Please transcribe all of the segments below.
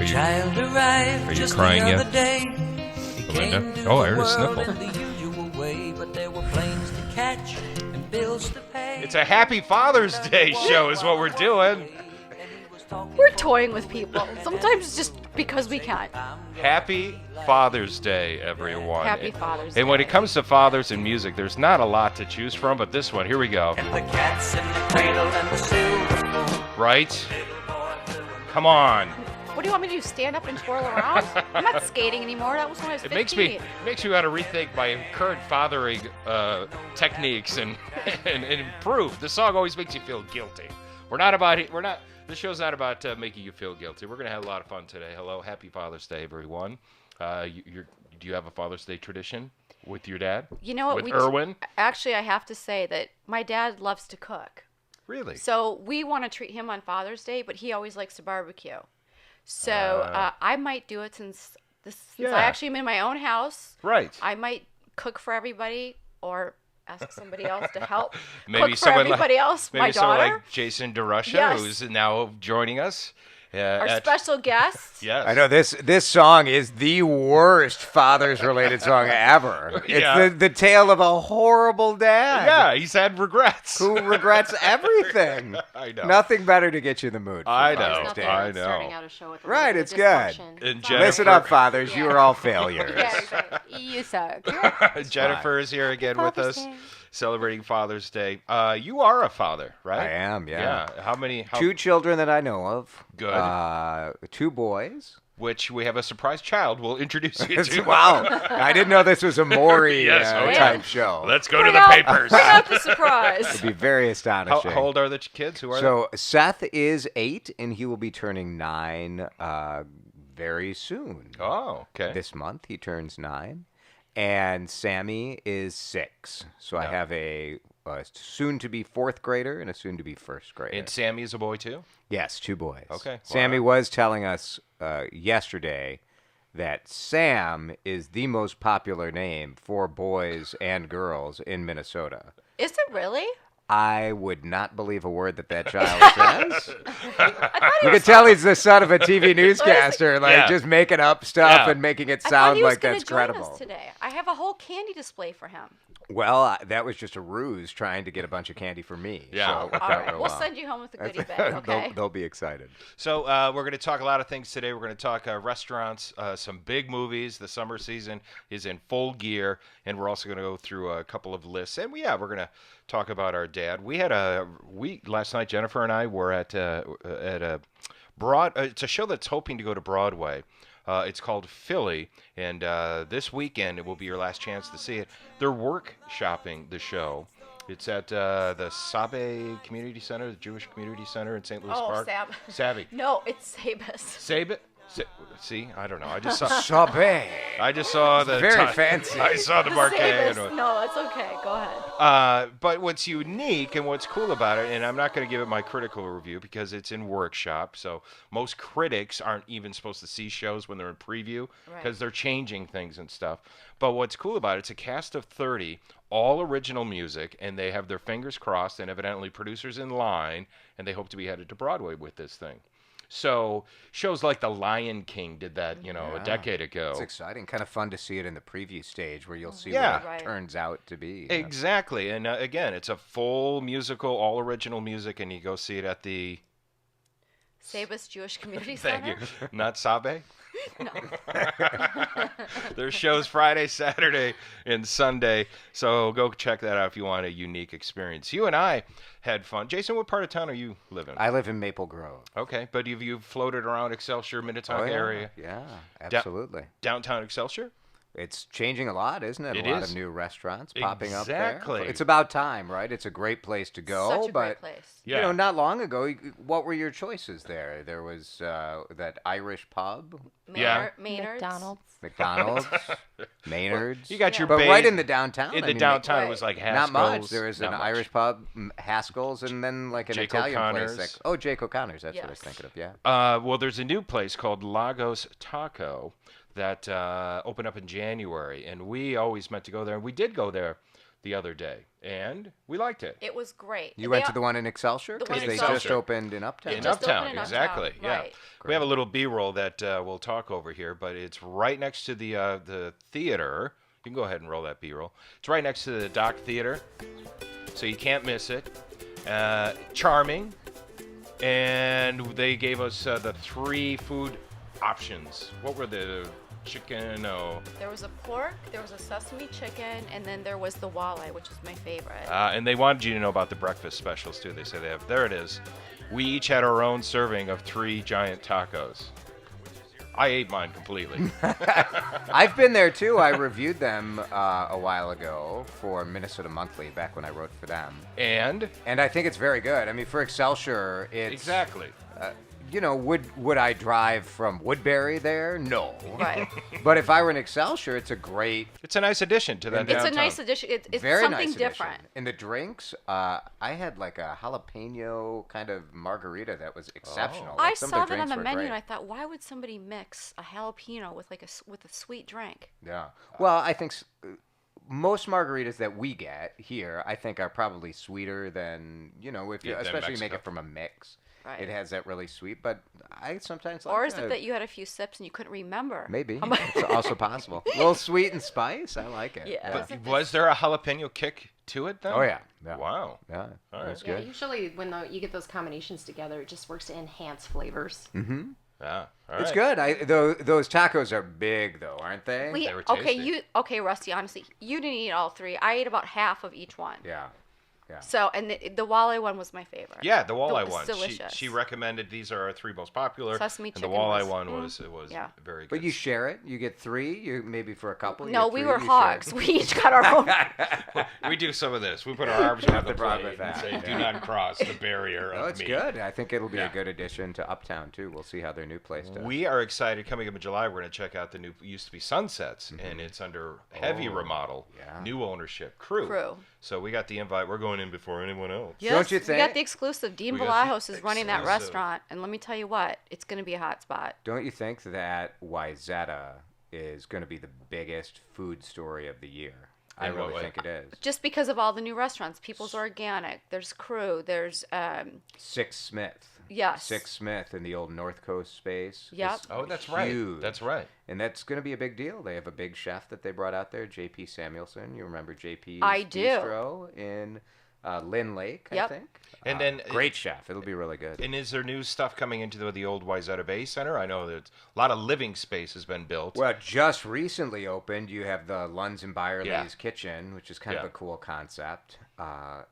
child arrived Are you just crying the yet, other day. He Belinda? came to Oh, I the heard a world sniffle. in the usual way, but there were planes to catch and bills to pay. It's a Happy Father's Day show is what we're doing. We're toying with people. Sometimes just because we can. Happy Father's Day, everyone. Happy Father's Day. And when it comes to fathers and music, there's not a lot to choose from, but this one, here we go. And the cats in the cradle and the silver spoon. Right? Come on. What do you want me to do? Stand up and twirl around? I'm not skating anymore. That was when I was 15. It makes me want to rethink my current fathering techniques and improve. The song always makes you feel guilty. This show's not about making you feel guilty. We're gonna have a lot of fun today. Hello, Happy Father's Day, everyone. Do you have a Father's Day tradition with your dad? You know what? With Erwin? Actually, I have to say that my dad loves to cook. Really? So we want to treat him on Father's Day, but he always likes to barbecue. So I might do it since I actually am in my own house. Right. I might cook for everybody or ask somebody else to help Maybe cook for everybody else. Maybe My someone daughter. like Jason DeRusha, Yes. who's now joining us. Our special guest. Yes. I know this song is the worst fathers-related song ever. Yeah. It's the tale of a horrible dad. Yeah, he's had regrets. Who regrets everything. I know. Nothing better to get you in the mood. For I Father's know. Day. I Starting know. out a show with a Right, little it's bit of good. dysfunction. And Jennifer, Listen up, fathers. You are all failures. Yeah, exactly. You suck. Jennifer is here again with Father's us, Day. celebrating Father's Day. You are a father, right? I am, yeah. How many? Two children that I know of. Good. 2 boys. Which we have a surprise child we'll introduce you to. Wow. I didn't know this was a Maury Yes, oh, yeah. type show. Let's go to the papers. Bring out the surprise. It'd be very astonishing. How old are the kids? Who are So Seth is 8, and he will be turning 9 very soon. they? Oh, okay. This month he turns 9, and Sammy is 6. So I Yeah. have a soon-to-be 4th grader and a soon-to-be 1st grader. And Sammy is a boy too? Yes, 2 boys. Okay, Sammy wow. was telling us yesterday that Sam is the most popular name for boys and girls in Minnesota. Is it really? I would not believe a word that child says. You can tell he's the son of a TV newscaster, Yeah. just making up stuff Yeah. and making it I thought sound he was like gonna that's join credible. us today. I have a whole candy display for him. Well, that was just a ruse trying to get a bunch of candy for me. Yeah. So it All worked out right, real we'll well. send you home with a goodie bag. Okay. They'll be excited. So we're going to talk a lot of things today. We're going to talk restaurants, some big movies. The summer season is in full gear, and we're also going to go through a couple of lists. And we're going to talk about our dad. We had last night. Jennifer and I were at a it's a show that's hoping to go to Broadway. It's called KYLIE, and this weekend it will be your last chance to see it. They're workshopping the show. It's at the Sabe Community Center, the Jewish Community Center in St. Louis Park. Savvy. No, it's Sabus. Sabe? See, I don't know. I just saw. Sabe. I just saw the. Very fancy. I saw the marquee. Sabus. No, it's okay. Go ahead. But what's unique and what's cool about it, and I'm not going to give it my critical review because it's in workshop, so most critics aren't even supposed to see shows when they're in preview because they're changing things and stuff. But what's cool about it, it's a cast of 30, all original music, and they have their fingers crossed and evidently producers in line, and they hope to be headed to Broadway with this thing. So shows like The Lion King did that, a decade ago. It's exciting. Kind of fun to see it in the preview stage where you'll see Yeah. what it Right. turns out to be. Exactly. And again, it's a full musical, all original music, and you go see it at the... Sabus Jewish Community Thank Center. you. Not Sabe? No. There's shows Friday, Saturday, and Sunday. So go check that out if you want a unique experience. You and I had fun. Jason, what part of town are you living? I live in Maple Grove. Okay, but have you floated around Excelsior, Minnetonka area? Yeah, absolutely. Downtown Excelsior? It's changing a lot, isn't it? It a lot is. of new restaurants popping up there. Exactly. It's about time, right? It's a great place to go. Such a but great place. Yeah. not long ago, what were your choices there? There was that Irish pub, Yeah. Maynard's. McDonald's. McDonald's, Maynard's. You got your but base- right in the downtown. In I the mean, downtown, it Right. was like Not Haskell's. much. There was an Not much. Irish pub, Haskell's, and then like an Jake Italian O'Connor's. place. Jake O'Connor's. That's what I was Yes. thinking of. Yeah. Well, there's a new place called Lagos Taco that opened up in January, and we always meant to go there. And we did go there the other day, and we liked it. It was great. You went to the one in Excelsior? The one Because in they just Excelsior. opened in Uptown. In just Uptown, opened in exactly. Uptown, Yeah, right. we have a little B-roll that we'll talk over here, but it's right next to the theater. You can go ahead and roll that B-roll. It's right next to the Dock Theater, so you can't miss it. Charming, and they gave us the 3 food options. What were the chicken? Oh. There was a pork, there was a sesame chicken, and then there was the walleye, which is my favorite. And they wanted you to know about the breakfast specials too. They say they have. There it is. We each had our own serving of 3 giant tacos. I ate mine completely. I've been there too. I reviewed them a while ago for Minnesota Monthly, back when I wrote for them. And I think it's very good. I mean, for Excelsior, it's exactly. You know, would I drive from Woodbury there? No. Right. But if I were in Excelsior, it's a great, It's a nice addition to that It's downtown. a nice addition. It's very something nice different. addition. And the drinks, I had like a jalapeno kind of margarita that was exceptional. I Like, some of saw the that on drinks the were menu, great. and I thought, why would somebody mix a jalapeno with like with a sweet drink? Yeah. Well, I think most margaritas that we get here, I think, are probably sweeter than, you know, if you, than especially you make Mexico. it from a mix. Right. It has that really sweet, but I sometimes like Or is it that you had a few sips and you couldn't remember? Maybe. It's also possible. A little sweet and spice. I like it. Yeah. Was there a jalapeno kick to it then? Oh, yeah. Yeah. Wow. Yeah. All That's Yeah, good. usually when you get those combinations together, it just works to enhance flavors. Mm-hmm. Yeah. All It's right. good. Those tacos are big, though, aren't they? We, They were okay, tasty. Rusty. Honestly, you didn't eat all 3. I ate about half of each one. Yeah. Yeah. So, and the walleye one was my favorite. Yeah, the walleye It's one. delicious. She recommended these are our 3 most popular. Sesame and the chicken walleye was- one was yeah. very good. But you share it. You get 3. You maybe for a couple. you No, get we 3, were you hogs. share. We each got our own. we do some of this. We put our arms around the Nothing wrong plate with and that, say, yeah. "Do not cross the barrier No, of it's me." good. I think it'll be Yeah. a good addition to Uptown too. We'll see how their new place does. We are excited. Coming up in July, we're going to check out the new used to be Sunsets, and it's under heavy Oh, remodel, yeah. new ownership, Crew. So we got the invite. We're going in before anyone else. Yes, Don't you we think? got the exclusive. Dean We got the Balajos is running that exclusive. restaurant, and let me tell you what, it's going to be a hot spot. Don't you think that Wayzata is going to be the biggest food story of the year? I In what really way? think it is. Just because of all the new restaurants, People's Organic, there's Crew, there's Six Smith. yes, Six Smith in the old North Coast space. Yep. is Oh, that's right. huge. That's right. And that's going to be a big deal. They have a big chef that they brought out there, J.P. Samuelson. You remember J.P.'s I do. Bistro in Lynn Lake, I Yep. think. And then great chef. It'll be really good. And is there new stuff coming into the old Wayzata Bay Center? I know that a lot of living space has been built. Well, just recently opened. You have the Lunds and Byerly's Yeah. Kitchen, which is kind of Yeah. a cool concept.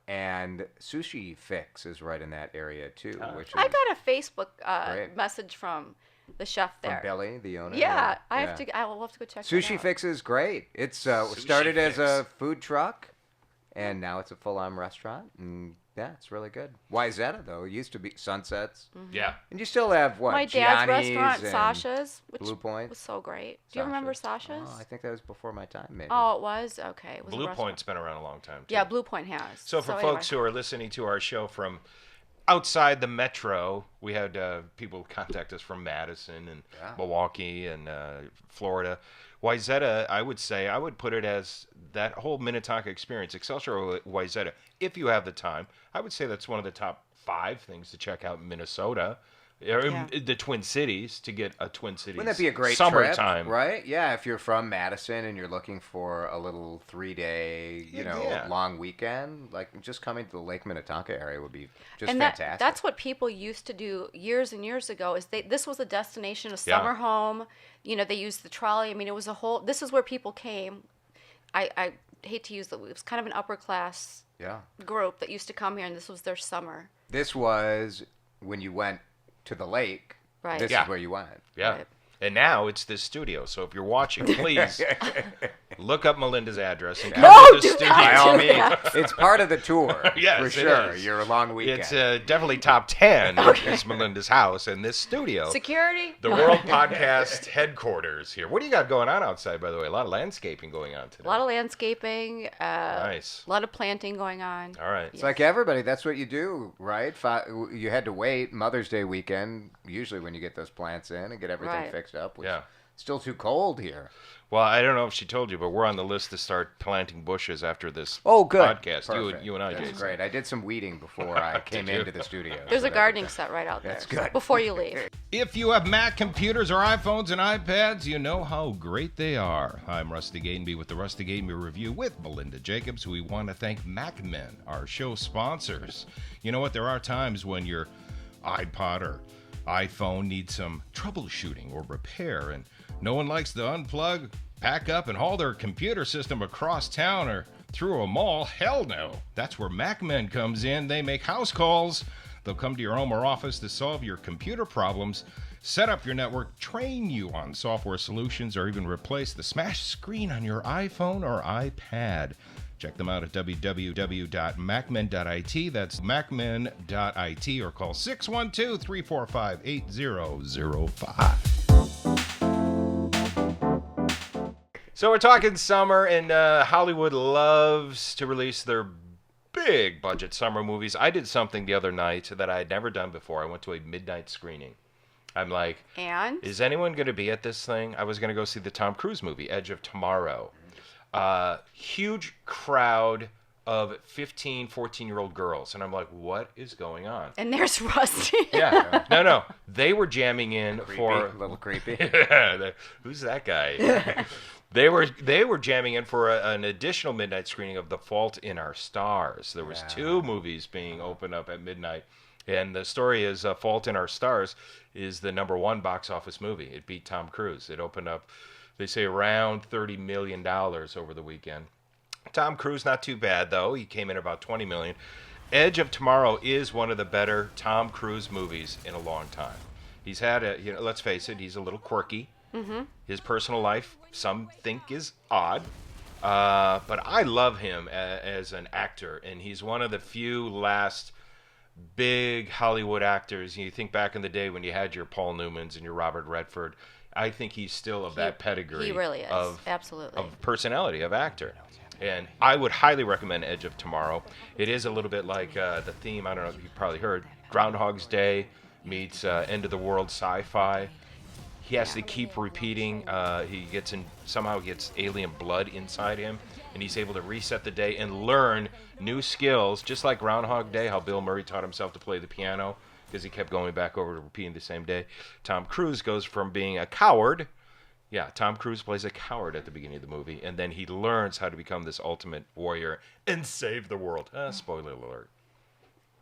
And Sushi Fix is right in that area, too. Which is I got a Facebook Great. message from the chef from there. Billy, the owner. Yeah, I Yeah. have to. I will have to go check. that Sushi out. Fix is great. It's Sushi started as a Fix. food truck, and now it's a full-on restaurant. And yeah, it's really good. Wayzata, though, it used to be Sunsets. Yeah. And you still have, what, My dad's Gianni's restaurant, and Sasha's, which Blue Point? was so great. Do you remember Sasha's? Oh, I think that was before my time, maybe. Oh, it was? Okay. It was a Blue restaurant. Point's been around a long time, too. Yeah, Blue Point has. So for anyway. folks who are listening to our show from outside the metro, we had people contact us from Madison and Yeah. Milwaukee and Florida. Wayzata, I would say, I would put it as that whole Minnetonka experience, Excelsior or Wayzata, if you have the time. I would say that's one of the top 5 things to check out in Minnesota. Or in the Twin Cities, to get a Twin Cities Wouldn't that be a great summertime trip, right? Yeah, if you're from Madison and you're looking for a little 3-day, Yeah. long weekend, like just coming to the Lake Minnetonka area would be just and fantastic. that's what people used to do years and years ago. Is this was a destination, a Yeah. summer home. You know, they used the trolley. I mean, it was a whole. This is where people came. I hate to use it was kind of an upper class yeah. group that used to come here, and this was their summer. This was when you went to the lake. Right. This Yeah. is where you went. Yeah. Right. And now it's this studio. So if you're watching, please look up Melinda's address and come No, to the do studio. not By all do means, that. it's part of the tour. Yes, for it sure. is. Your long weekend. It's definitely top 10 is Melinda's house and this studio. Security. The World Podcast headquarters here. What do you got going on outside, by the way? A lot of landscaping going on today. A lot of landscaping. Nice. A lot of planting going on. All right. It's like everybody. That's what you do, right? You had to wait Mother's Day weekend, usually when you get those plants in and get everything Right. fixed up. Which Yeah. Still too cold here. Well, I don't know if she told you, but we're on the list to start planting bushes after this Oh, good. podcast. Perfect. You and I, That's Jason. great. I did some weeding before I came into the studio. There's so a gardening set right out there. That's so good. before you leave. If you have Mac computers or iPhones and iPads, you know how great they are. I'm Rusty Gatenby with the Rusty Gatenby Review with Melinda Jacobs. We want to thank MacMen, our show sponsors. You know what? There are times when your iPod or iPhone needs some troubleshooting or repair, and no one likes to unplug, pack up, and haul their computer system across town or through a mall. Hell no. That's where MacMen comes in. They make house calls. They'll come to your home or office to solve your computer problems, set up your network, train you on software solutions, or even replace the smashed screen on your iPhone or iPad. Check them out at www.macmen.it. That's macmen.it, or call 612-345-8005. So we're talking summer, and Hollywood loves to release their big budget summer movies. I did something the other night that I had never done before. I went to a midnight screening. I'm like, And? is anyone going to be at this thing? I was going to go see the Tom Cruise movie, Edge of Tomorrow. Huge crowd of 15, 14-year-old girls. And I'm like, what is going on? And there's Rusty. Yeah. No. They were jamming in Creepy, for... a little creepy. Who's that guy? They were jamming in for an additional midnight screening of The Fault in Our Stars. There was 2 movies being opened up at midnight. And the story is Fault in Our Stars is the #1 box office movie. It beat Tom Cruise. It opened up, they say, around $30 million over the weekend. Tom Cruise, not too bad, though. He came in about $20 million. Edge of Tomorrow is one of the better Tom Cruise movies in a long time. He's had let's face it, he's a little quirky. Mm-hmm. His personal life, some think, is odd. But I love him as an actor, and he's one of the few last big Hollywood actors. You think back in the day when you had your Paul Newmans and your Robert Redford. I think he's still of that pedigree. He really is. Absolutely. Of personality, of actor. And I would highly recommend Edge of Tomorrow. It is a little bit like the theme, I don't know if you've probably heard, Groundhog's Day meets End of the World sci-fi. He has to keep repeating. He somehow gets alien blood inside him, and he's able to reset the day and learn new skills, just like Groundhog Day, how Bill Murray taught himself to play the piano because he kept going back over to repeating the same day. Tom Cruise goes from being a coward. Yeah, Tom Cruise plays a coward at the beginning of the movie, and then he learns how to become this ultimate warrior and save the world. Spoiler alert.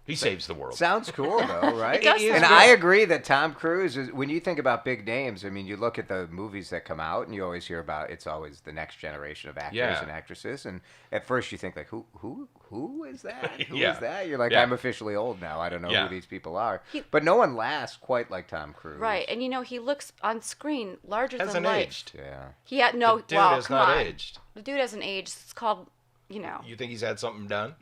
He saves the world. Sounds cool, though, right? It does sound And cool. I agree that Tom Cruise is. When you think about big names, I mean, you look at the movies that come out, and you always hear about it's always the next generation of actors and actresses. And at first, you think like, who is that? Who is that? You're like, I'm officially old now. I don't know who these people are. But no one lasts quite like Tom Cruise. Right, and he looks on screen larger than Hasn't life. aged. Yeah. He had no. The dude well, has come not on. aged. The dude hasn't aged. It's called, You think he's had something done?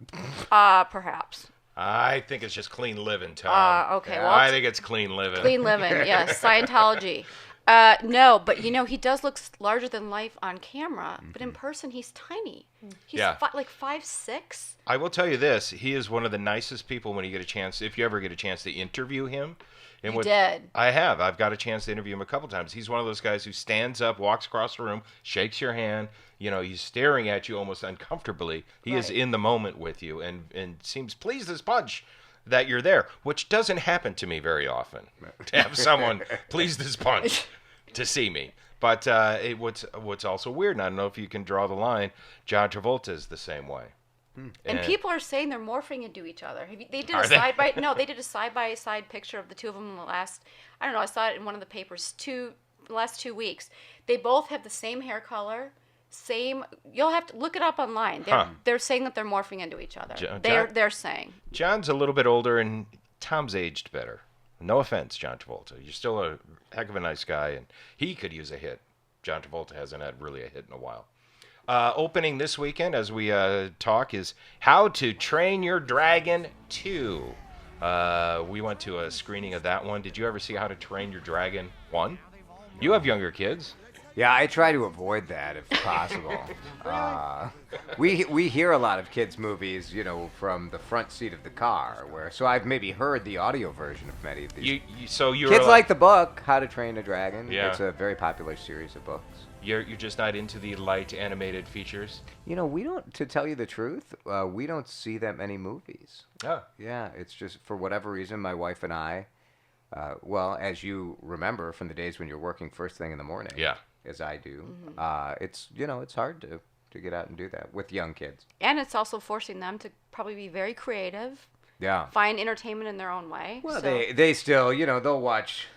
perhaps. I think it's just clean living, Tom. Okay, well, I think it's clean living. Clean living, yes. Scientology. No, but he does look larger than life on camera, but in person he's tiny. He's like 5'6". I will tell you this: he is one of the nicest people when you get a chance. If you ever get a chance to interview him, and You did. I have. I've got a chance to interview him a couple times. He's one of those guys who stands up, walks across the room, shakes your hand. He's staring at you almost uncomfortably. He is in the moment with you and seems pleased as punch that you're there, which doesn't happen to me very often, to have someone pleased as punch to see me. But what's also weird, and I don't know if you can draw the line, John Travolta is the same way. And people are saying they're morphing into each other. They did Are a they? they did a side-by-side picture of the two of them in the last, I don't know, I saw it in one of the papers the last 2 weeks. They both have the same hair color, you'll have to look it up online. They're saying that they're morphing into each other. They're saying. John's a little bit older, and Tom's aged better. No offense, John Travolta. You're still a heck of a nice guy, and he could use a hit. John Travolta hasn't had really a hit in a while. Opening this weekend, as we talk, is How to Train Your Dragon 2. We went to a screening of that one. Did you ever see How to Train Your Dragon 1? You have younger kids. Yeah, I try to avoid that if possible. We hear a lot of kids' movies, from the front seat of the car. So I've maybe heard the audio version of many of these. Kids like the book, How to Train a Dragon. Yeah. It's a very popular series of books. You're just not into the light animated features? We don't, to tell you the truth, we don't see that many movies. Oh. Yeah, it's just for whatever reason, my wife and I, as you remember from the days when you're working first thing in the morning, Yeah. as I do, it's hard to get out and do that with young kids. And it's also forcing them to probably be very creative, Yeah. find entertainment in their own way. Well, so, they still, they'll watch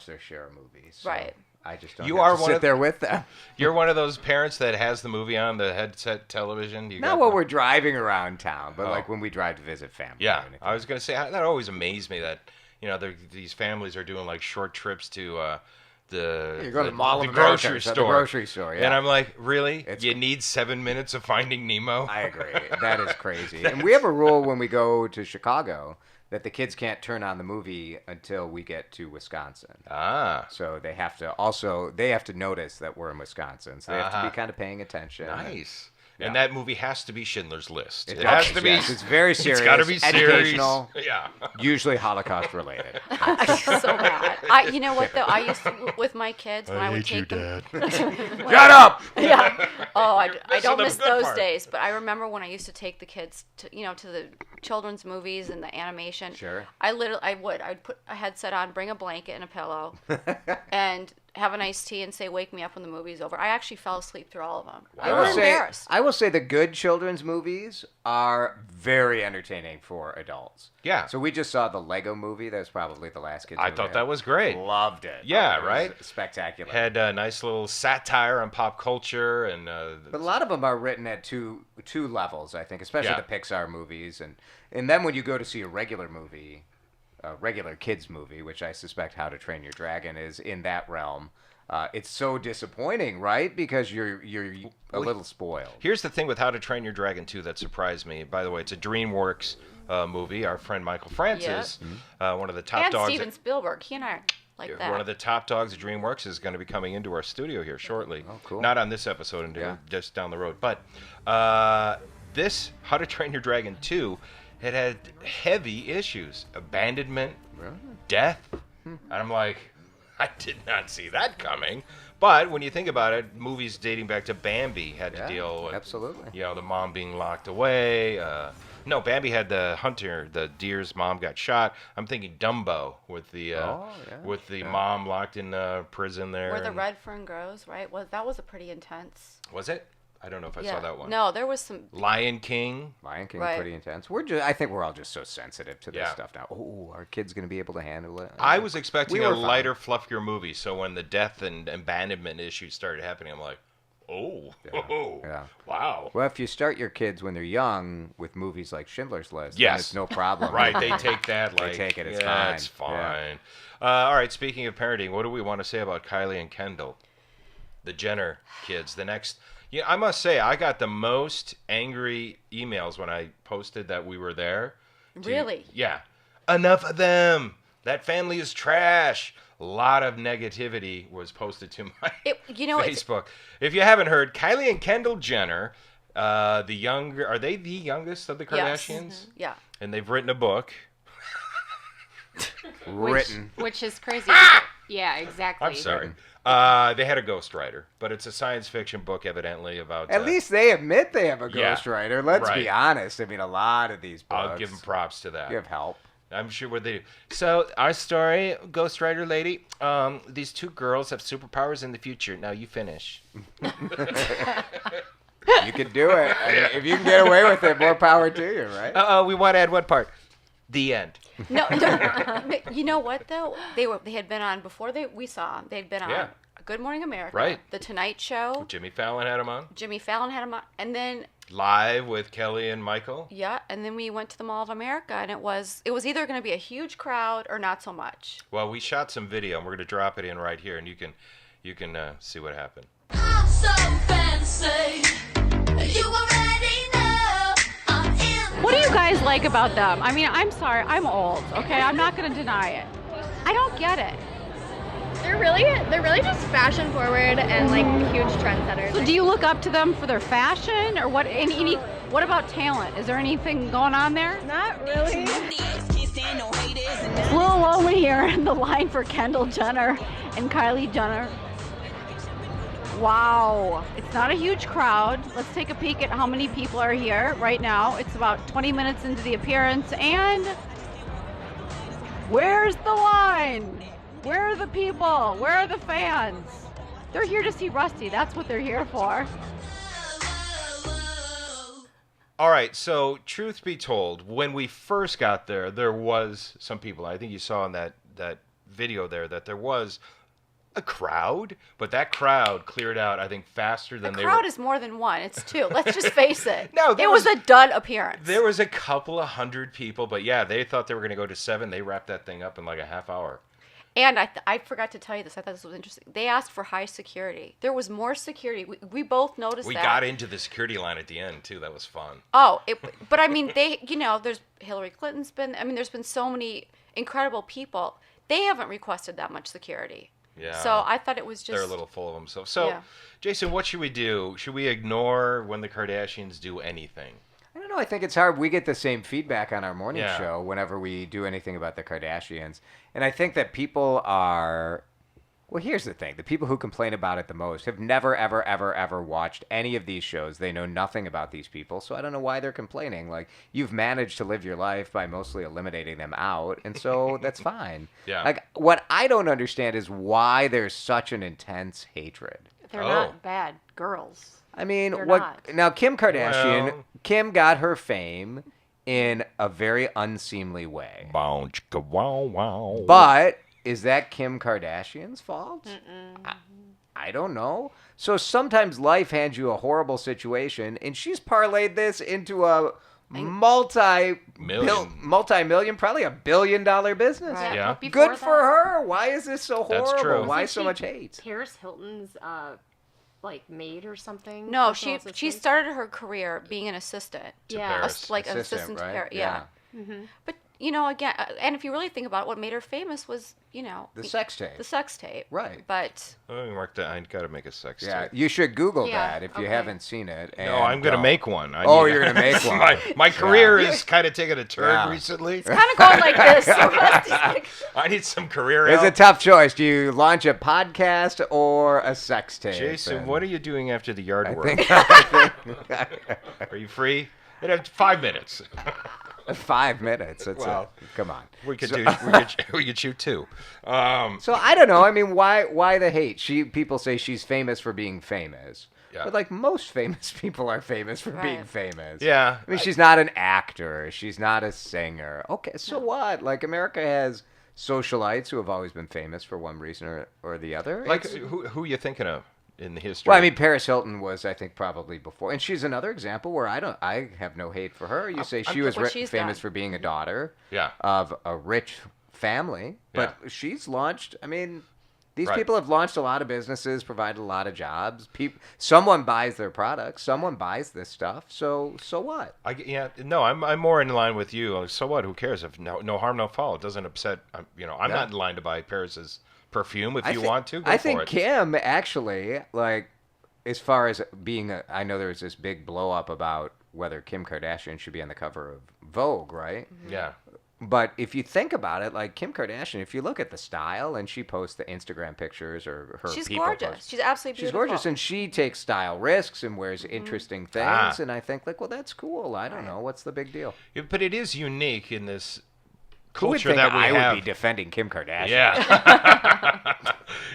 their share of movies. So Right. I just don't You have are to one sit of- there with them. You're one of those parents that has the movie on the headset television? Not when we're driving around town, but Oh. like when we drive to visit family. Yeah, or anything. I was going to say, that always amazed me that, these families are doing like short trips to You're going to the Mall of America, grocery so the store. grocery store, yeah. And I'm like, really? It's- You need 7 minutes of Finding Nemo? I agree. That is crazy. And we have a rule when we go to Chicago that the kids can't turn on the movie until we get to Wisconsin. Ah, So they have to notice that we're in Wisconsin. So they have to be kind of paying attention. nice. Yeah. And that movie has to be Schindler's List. It does, has to be. yes. It's very serious. It's got to be serious. Educational. Yeah. Usually Holocaust related. I'm so mad. You know what though? I used to with my kids when I would take them. Shut up! Yeah. Oh, I don't the miss good those part. days. But I remember when I used to take the kids to the children's movies and the animation. Sure. I'd put a headset on, bring a blanket and a pillow, and have an iced tea and say, "Wake me up when the movie's over." I actually fell asleep through all of them. They were embarrassed. I will say the good children's movies are very entertaining for adults. Yeah. So we just saw the Lego movie. That was probably the last kids I movie. thought that was great. Loved it. Yeah, It was right? Spectacular. Had a nice little satire on pop culture and. But a lot of them are written at two levels, I think, especially Yeah. the Pixar movies, and then when you go to see a regular movie, a regular kids movie, which I suspect How to Train Your Dragon is in that realm, it's so disappointing, right? Because you're a little spoiled. Here's the thing with How to Train Your Dragon 2 that surprised me. By the way, it's a DreamWorks movie. Our friend Michael Francis, one of the top And dogs. Steven Spielberg. He and I are like that. One of the top dogs at DreamWorks is going to be coming into our studio here shortly. Oh, cool. Not on this episode, just down the road. But this How to Train Your Dragon 2, it had heavy issues, abandonment, death, and I'm like, I did not see that coming. But when you think about it, movies dating back to Bambi had to deal with, absolutely. the mom being locked away. No, Bambi had the hunter, the deer's mom got shot. I'm thinking Dumbo with the mom locked in prison there. Where the red fern grows, right? Well, that was a pretty intense. Was it? I don't know if I saw that one. No, there was some. Lion King. Lion King, Right. pretty intense. I think we're all just so sensitive to this Yeah. stuff now. Oh, our kid's going to be able to handle it. I was expecting We a were fine. lighter, fluffier movie. So when the death and abandonment issues started happening, I'm like, Yeah. wow. Well, if you start your kids when they're young with movies like Schindler's List, then Yes. it's no problem. Right, they take that They like take it, it's yeah, fine. it's Yeah. fine. All right, speaking of parenting, what do we want to say about KYLIE and Kendall, the Jenner kids? The next, I must say, I got the most angry emails when I posted that we were there. Really? Yeah. Enough of them. That family is trash. A lot of negativity was posted to my Facebook. If you haven't heard, KYLIE and Kendall Jenner, are they the youngest of the Kardashians? Yes. Yeah. And they've written a book. Written. Which is crazy. Yeah, exactly. I'm sorry. They had a ghostwriter, but it's a science fiction book, evidently, about. At least they admit they have a Yeah. ghostwriter. Let's Right. be honest. I mean, a lot of these books. I'll give them props to that. Give help. I'm sure what they do. So our story, ghostwriter lady. These two girls have superpowers in the future. Now you finish. You can do it. I mean, if you can get away with it, more power to you, right? We want to add what part? The end. No, you know what though? They had been on before we saw them. They'd been on Yeah. Good Morning America, Right. The Tonight Show. Jimmy Fallon had them on. Jimmy Fallon had them on, and then Live with Kelly and Michael. and then we went to the Mall of America, and it was either going to be a huge crowd or not so much. Well, we shot some video, and we're going to drop it in right here, and you can see what happened. I'm so fancy. You already know I'm in. What do you guys like about them? I mean, I'm sorry, I'm old, okay? I'm not going to deny it. I don't get it. they're really just fashion forward and like huge trendsetters. So do you look up to them for their fashion, or what? What about talent? Is there anything going on there? Not really. It's a little lonely here in the line for Kendall Jenner and Kylie Jenner. Wow, it's not a huge crowd. Let's take a peek at how many people are here right now. It's about 20 minutes into the appearance, and where's the line? Where are the people? Where are the fans? They're here to see Rusty. That's what they're here for. All right, so truth be told, when we first got there, there was some people. I think you saw in that video there that there was a crowd, but that crowd cleared out, I think, faster than they were. The crowd is more than one. It's two. Let's just face it. No, it was a dud appearance. There was a couple of hundred people, but yeah, they thought they were going to go to 7. They wrapped that thing up in like a half hour. And I forgot to tell you this. I thought this was interesting. They asked for high security. There was more security. We both noticed We that. got into the security line at the end, too. That was fun. Oh, but I mean, there's Hillary Clinton's been, there's been so many incredible people. They haven't requested that much security. Yeah. So I thought it was just. They're a little full of themselves. So, Yeah. Jason, what should we do? Should we ignore when the Kardashians do anything? I don't know. I think it's hard. We get the same feedback on our morning Yeah. show whenever we do anything about the Kardashians. And I think that people are. Well, here's the thing. The people who complain about it the most have never, ever, ever, ever watched any of these shows. They know nothing about these people. So I don't know why they're complaining. Like, you've managed to live your life by mostly eliminating them out. And so that's fine. Yeah. Like, what I don't understand is why there's such an intense hatred. They're Oh. not bad girls. I mean, They're what not. now? Kim Kardashian, Well- Kim got her fame in a very unseemly way. Wow, wow. But is that Kim Kardashian's fault? I don't know. So sometimes life hands you a horrible situation, and she's parlayed this into a multi-million, probably $1 billion business. Right. Yeah. But before Good for that, her. Why is this so That's horrible? true. Why Isn't so she much hate? Paris Hilton's like maid or something. No, personal she assistant? started her career being an assistant. Yeah. Paris. Like an Assistant, assistant to right? Paris. Yeah. But, again, and if you really think about it, what made her famous was, The sex tape. the sex tape. Right. But Oh, Mark, I got to make a sex Yeah, tape. you should Google Yeah, that if you okay. haven't seen it. No, I'm going to make one. I Oh, need- you're gonna make one. my career is kind of taking a turn Yeah. recently. kind of going like this. So Rusty's like, I need some career It's a help. tough choice. Do you launch a podcast or a sex tape? Jason, And what are you doing after the yard I work? think, Are you free? It had 5 minutes. 5 minutes. That's Wow. come on. We could So- we could shoot 2. So I don't know. I mean, why the hate? People say she's famous for being famous. Yeah. But like most famous people are famous for being Right. famous. Yeah. I mean, she's not an actor. She's not a singer. Okay, so what? Like America has socialites who have always been famous for one reason or the other. Like It's- who are you thinking of in the history? Well, I mean, Paris Hilton was, I think, probably before, and she's another example where I have no hate for her. You say she was what she's famous done. for being a daughter Yeah. of a rich family, but Yeah. she's launched. I mean, these Right. people have launched a lot of businesses, provided a lot of jobs. Someone buys their products, someone buys this stuff. So what? I'm more in line with you. So what? Who cares? If no harm, no foul. It doesn't upset. I'm Yeah. not in line to buy Paris's perfume. If I you thi- want to, go I for think it. Kim actually, like, as far as being I know there was this big blow up about whether Kim Kardashian should be on the cover of Vogue, right? Yeah. But if you think about it, like Kim Kardashian, if you look at the style and she posts the Instagram pictures or her she's people gorgeous. post- She's absolutely she's beautiful. gorgeous and she takes style risks and wears interesting things. Ah. And I think like, well, that's cool. I don't know. What's the big deal? But it is unique in this Who would culture think that we I have. would be defending Kim Kardashian? Yeah.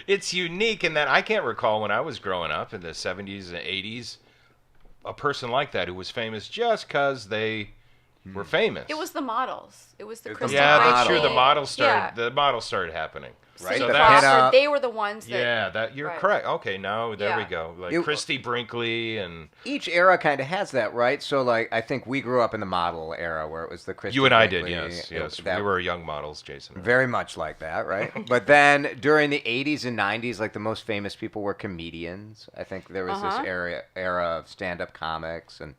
It's unique in that I can't recall when I was growing up in the 70s and 80s a person like that who was famous just because they were famous. It was the models. It was the It was Christy the yeah, that's Brinkley. true. Yeah. The models started happening. Right, So the that's, pinup. They were the ones that. yeah, that you're Right. correct. Okay, now there we Yeah. go. Like You- Christy Brinkley and Each era kind of has that, right? So like, I think we grew up in the model era where it was the Christy you and I did. Brinkley, Yes. that- We were young models, Jason. Very much like that, right? But then during the 80s and 90s, like the most famous people were comedians. I think there was this era of stand-up comics, and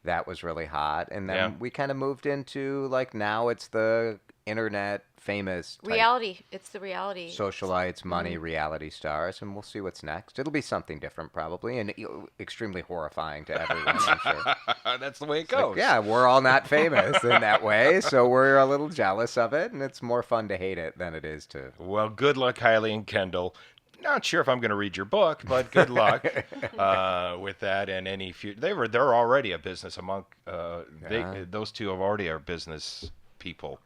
That was really hot. And then Yeah. we kind of moved into, like, now it's the internet famous type Reality. It's the reality. socialites, money, reality stars, and we'll see what's next. It'll be something different, probably, and extremely horrifying to everyone, I'm sure. That's the way it Like, goes. yeah, we're all not famous in that way, so we're a little jealous of it, and it's more fun to hate it than it is to. Well, good luck, KYLIE and Kendall. Not sure if I'm going to read your book, but good luck with that and any future. They're already a business among. Those two are already our business people.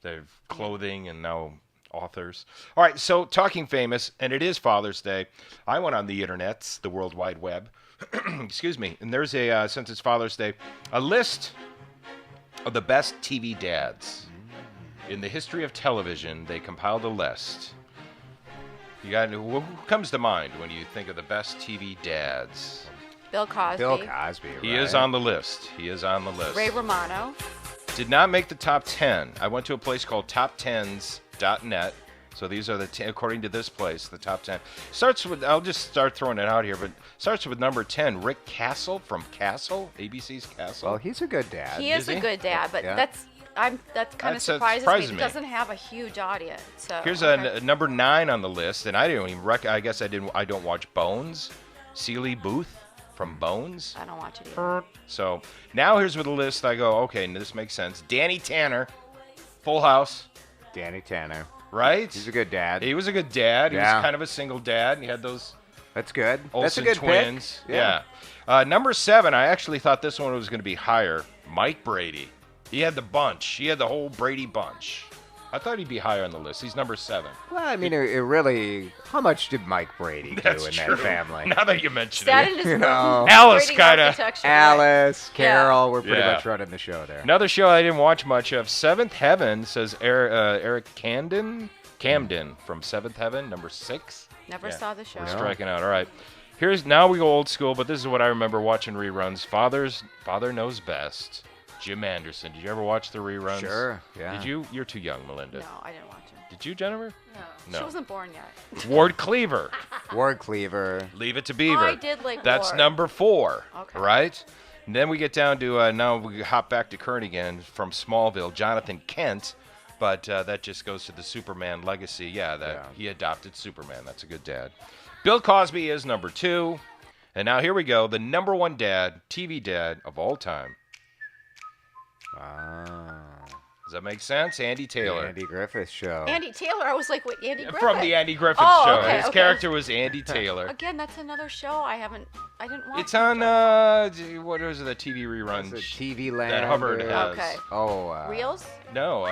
They're clothing and now authors. All right, so talking famous, and it is Father's Day. I went on the internets, the World Wide Web. Excuse me. And there's since it's Father's Day, a list of the best TV dads in the history of television. They compiled a list. You got who comes to mind when you think of the best TV dads? Bill Cosby. Bill Cosby, right? He is on the list. He is on the list. Ray Romano. Did not make the top 10. I went to a place called top10s.net. So these are according to this place, the top 10. Starts with, I'll just start throwing it out here, but starts with number 10, Rick Castle from Castle, ABC's Castle. Well, he's a good dad. He is Is a he? good dad, but Yeah. that kind of surprises me. surprises He me. doesn't have a huge audience. So Here's okay. a number 9 on the list, and I didn't even I guess I don't watch Bones. Celie Booth from Bones. I don't watch it either. So now here's with the list. I go, okay, this makes sense. Danny Tanner, Full House, Danny Tanner. right? He's a good dad. He was a good dad. He Yeah. was kind of a single dad, and he had those That's good. That's a Olsen good twins. pick. Yeah. Number 7, I actually thought this one was going to be higher. Mike Brady. He had the bunch. He had the whole Brady bunch. I thought he'd be higher on the list. He's number 7. Well, I mean, it really. How much did Mike Brady do That's in true. that family? Now that you mention That it. and his You know. Alice Brady kinda- architecture, right? Alice, Yeah. Carol, we're pretty Yeah. much running the show there. Another show I didn't watch much of, Seventh Heaven, says Eric Camden from Seventh Heaven, number 6. Never Yeah. saw the show. We're striking out. All right. Now we go old school, but this is what I remember watching reruns. Father Knows Best. Jim Anderson. Did you ever watch the reruns? Sure, yeah. Did you? You're too young, Melinda. No, I didn't watch it. Did you, Jennifer? No. She wasn't born yet. Ward Cleaver. Ward Cleaver. Leave It to Beaver. I did like That's Ward. number 4. Okay. Right? And then we get down to, now we hop back to current again from Smallville, Jonathan Kent. But that just goes to the Superman legacy. Yeah, he adopted Superman. That's a good dad. Bill Cosby is number 2. And now here we go. The number 1 dad, TV dad of all time. Does that make sense? Andy Taylor. Andy Griffith Show. Andy Taylor. I was like, wait, Andy Griffith? From the Andy Griffith Oh, Show. okay, His okay. character was Andy Taylor. Again, that's another show I didn't watch. It's on, what was it, the TV reruns? Is it TV Land? That Hubbard or- has. Okay. Oh. Reels? No,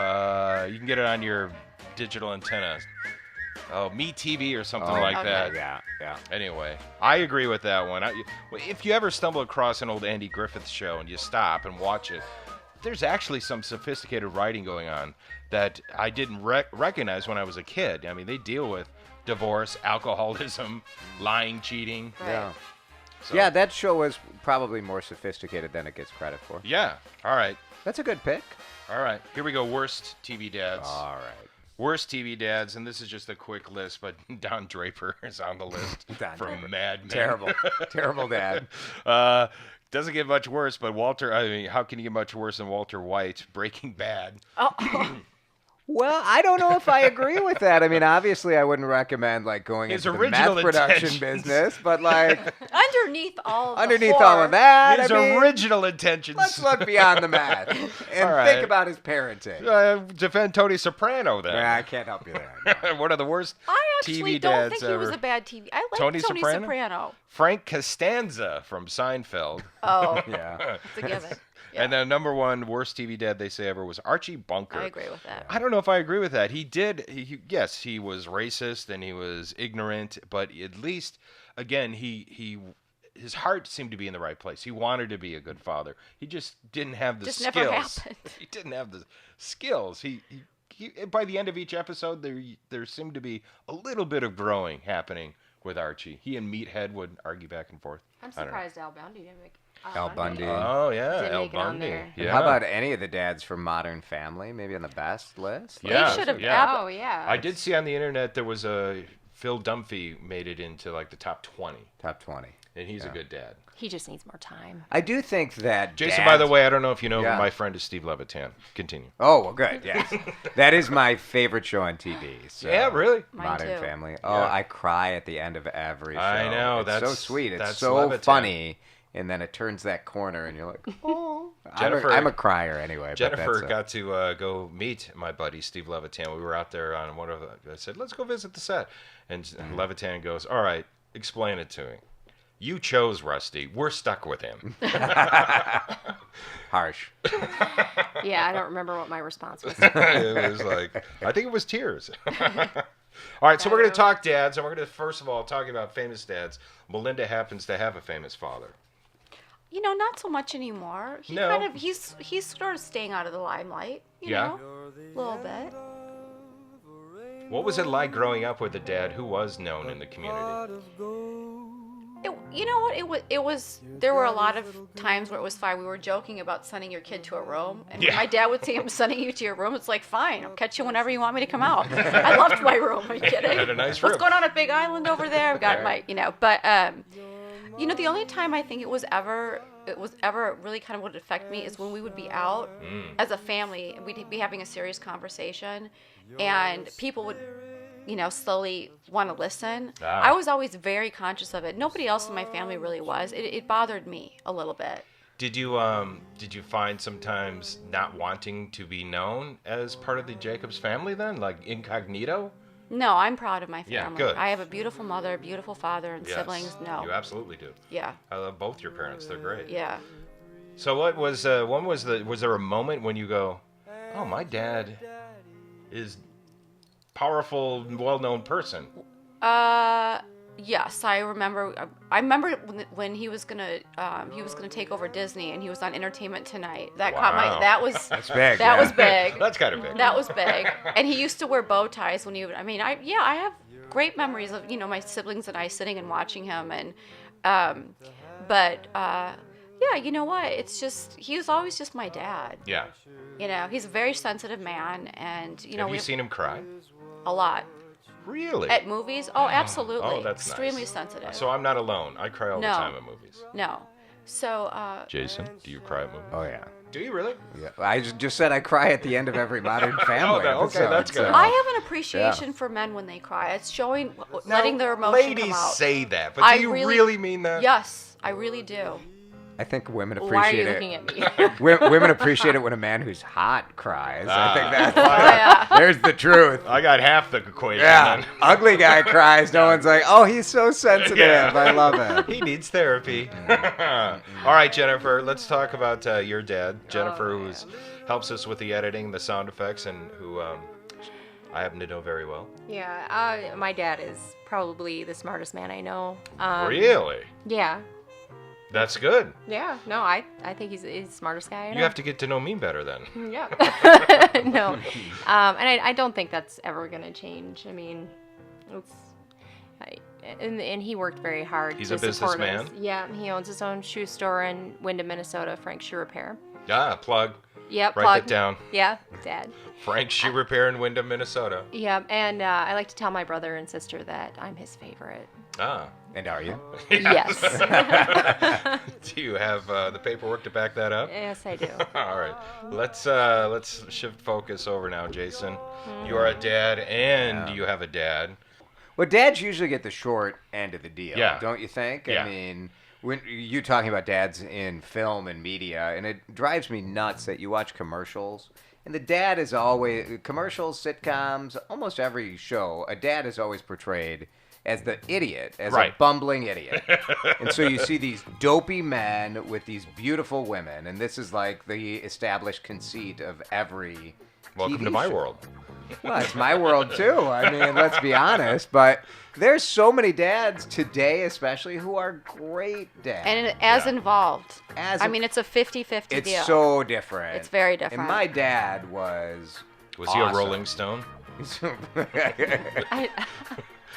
you can get it on your digital antenna. Oh, Me TV or something like okay. that. Yeah. Anyway, I agree with that one. If you ever stumble across an old Andy Griffith show and you stop and watch it, there's actually some sophisticated writing going on that I didn't recognize when I was a kid. I mean, they deal with divorce, alcoholism, lying, cheating. Right. Yeah. So- Yeah, that show was probably more sophisticated than it gets credit for. Yeah. All right. That's a good pick. All right. Here we go. Worst TV dads. All right. Worst TV dads, and this is just a quick list, but Don Draper is on the list Don from Draper. Mad Men. Terrible. Terrible dad. Doesn't get much worse, but how can you get much worse than Walter White? Breaking Bad. Well, I don't know if I agree with that. I mean, obviously, I wouldn't recommend like going His into the original meth production intentions. business, but like Underneath all of the underneath all horror, of that, His I mean, original intentions. let's look beyond the math and All right. think about his parenting. Defend Tony Soprano then. Yeah, I can't help you there. no. One of the worst I actually TV don't dads think he ever. was a bad TV. I like Tony Tony Soprano? Soprano. Frank Costanza from Seinfeld. Oh, Yeah. it's a given. And then number 1 worst TV dad they say ever was Archie Bunker. I agree with that. I don't know if I agree with that. Yes, he was racist and he was ignorant, but at least, again, his heart seemed to be in the right place. He wanted to be a good father. He just didn't have the Just skills. never happened. He didn't have the skills. He by the end of each episode, there seemed to be a little bit of growing happening with Archie. He and Meathead would argue back and forth. I'm I don't know. surprised Al Bundy didn't make Al Bundy. Oh yeah, Didn't Al make it on Bundy. there. Yeah. How about any of the dads from Modern Family? Maybe on the best list? Yeah, They should have. yeah. Oh yeah. I did see on the internet there was Phil Dunphy made it into like the top 20. Top 20. and he's a good dad. He just needs more time. I do think that Jason, dads- by the way, I don't know if you know, Yeah. my friend is Steve Levitan. Continue. Oh, well, good. Yes, that is my favorite show on TV. So. Yeah, really? Mine Modern too. Family. Oh, Yeah. I cry at the end of every show. I know, It's so that's- sweet. It's that's so Levitan. funny, and then it turns that corner, and you're like, oh. Jennifer- I'm a crier anyway. but Jennifer that's, got to go meet my buddy Steve Levitan. We were out there on one of the. I said, "Let's go visit the set," and Levitan goes, "All right, explain it to me. You chose Rusty. We're stuck with him." harsh. Yeah, I don't remember what my response was. It was like, I think it was tears. All right, so we're going to talk dads, and we're going to first of all talk about famous dads. Melinda happens to have a famous father. You know, not so much anymore. He No. kind of he's sort of staying out of the limelight. You Yeah? know, a little bit. What was it like growing up with a dad who was known in the community? You know what? It was. There were a lot of times where it was fine. We were joking about sending your kid to a room, and when Yeah. my dad would say, "I'm sending you to your room." It's like, fine, I'll catch you whenever you want me to come out. I loved my room. Are you kidding? Had a nice What's room. going on at Big Island over there? I've got my, But you know, the only time I think it was ever really kind of would affect me is when we would be out as a family, and we'd be having a serious conversation, and people would, slowly want to listen. Ah. I was always very conscious of it. Nobody else in my family really was. It bothered me a little bit. Did you find sometimes not wanting to be known as part of the Jacobs family then, like incognito? No, I'm proud of my Yeah, family. good. I have a beautiful mother, beautiful father, and Yes, siblings. No. you absolutely do. Yeah. I love both your parents. They're great. Yeah. So what was was there a moment when you go, oh, my dad is powerful, well-known person? Yes, I remember. I remember when he was gonna take over Disney, and he was on Entertainment Tonight. That caught Wow. my. That was That's big. that yeah. was big. That's kind of big. That was big. And he used to wear bow ties when he would. I mean, I have great memories of my siblings and I sitting and watching him, and yeah, you know what? It's just he was always just my dad. Yeah. He's a very sensitive man, and Have you seen him cry? a lot Really? at movies. Oh, absolutely. Oh, that's extremely nice. sensitive. So I'm not alone. I cry all the No. time at movies. No. So, Jason, do you cry at movies? Oh yeah. Do you really? Yeah. I just said I cry at the end of every Modern Family. Okay, episode, that's good. so- I have an appreciation for men when they cry. It's showing, letting their emotion ladies come out. say that, but I do you really mean that? Yes, I really do. I think women Why are appreciate you it. looking at me? Women appreciate it when a man who's hot cries. I think that's yeah. there's the truth. I got half the equation. Yeah, then. ugly guy cries. No one's like, oh, he's so sensitive. Yeah. I love it. He needs therapy. All right, Jennifer, let's talk about your dad, Jennifer, who helps us with the editing, the sound effects, and who I happen to know very well. Yeah, my dad is probably the smartest man I know. Really? Yeah. That's good. Yeah. No, I think he's the smartest guy I know. You have to get to know me better then. Yeah. No. And I don't think that's ever going to change. I mean, and he worked very hard He's to a support us. businessman? Yeah, he owns his own shoe store in Windham, Minnesota, Frank Shoe Repair. Plug. Yep, Write plug. that down. Yeah, Dad. Frank Shoe Repair in Windham, Minnesota. Yeah, and I like to tell my brother and sister that I'm his favorite. And are you? Yes. Do you have the paperwork to back that up? Yes, I do. All right, let's shift focus over now, Jason. You are a dad, and you have a dad. Well, dads usually get the short end of the deal, Yeah. don't you think? Yeah. I mean, when you're talking about dads in film and media, and it drives me nuts that you watch commercials, and the dad is always commercials, sitcoms, almost every show. A dad is always portrayed as the idiot, as Right. a bumbling idiot. And so you see these dopey men with these beautiful women, and this is like the established conceit of every Welcome TV to my show. world. Well, it's my world too. I mean, let's be honest. But there's so many dads today, especially, who are great dads. And as involved. As mean, it's a 50-50 it's deal. so different. It's very different. And my dad was. Was he a Rolling Stone?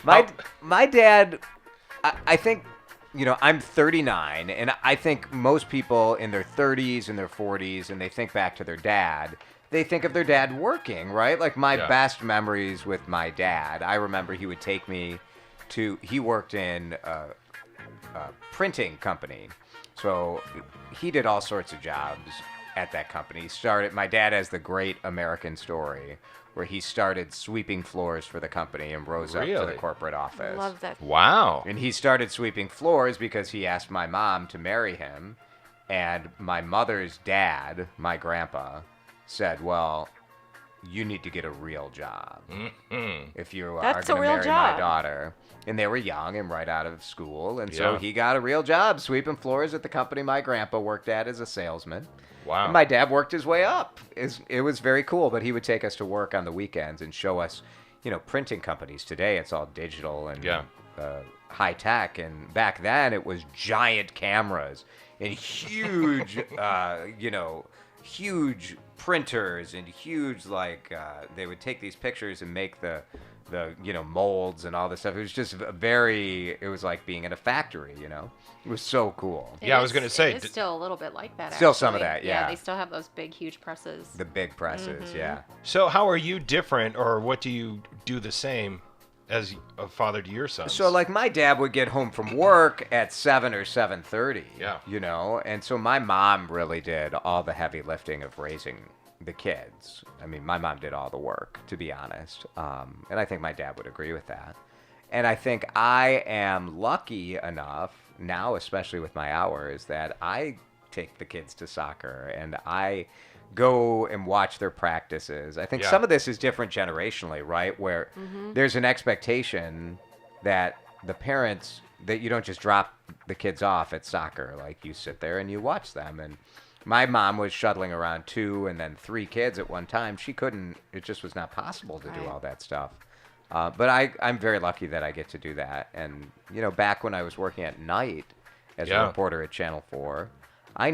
my dad, I think, I'm 39, and I think most people in their 30s and their 40s, and they think back to their dad, they think of their dad working, right? Like my best memories with my dad, I remember he would take me he worked in printing company. So he did all sorts of jobs at that company. My dad has the great American story where he started sweeping floors for the company and rose up to the Really? corporate office. Love that. Wow. And he started sweeping floors because he asked my mom to marry him. And my mother's dad, my grandpa, said, well, you need to get a real job if you are That's a going to real marry job. my daughter. And they were young and right out of school. And so Yeah. he got a real job sweeping floors at the company my grandpa worked at as a salesman. Wow. And my dad worked his way up. It was very cool, but he would take us to work on the weekends and show us, printing companies. Today it's all digital and high tech. And back then it was giant cameras and huge, huge printers and huge, they would take these pictures and make the molds and all this stuff. It was just it was like being in a factory, It was so cool. Yeah, I was gonna say, It's still a little bit like that. Still some of actually. that, yeah. They still have those big, huge presses. The big presses, yeah. So how are you different, or what do you do the same as a father to your sons? So my dad would get home from work at 7 or 7:30. Yeah. And so my mom really did all the heavy lifting of raising the kids. I mean, my mom did all the work, to be honest. And I think my dad would agree with that. And I think I am lucky enough now, especially with my hours, that I take the kids to soccer and I go and watch their practices. I think some of this is different generationally, right? Where there's an expectation that the parents, that you don't just drop the kids off at soccer. Like, you sit there and you watch them. And my mom was shuttling around 2 and then 3 kids at one time. She couldn't, it just was not possible to do all that stuff. But I'm very lucky that I get to do that. And, back when I was working at night as a reporter at Channel 4, I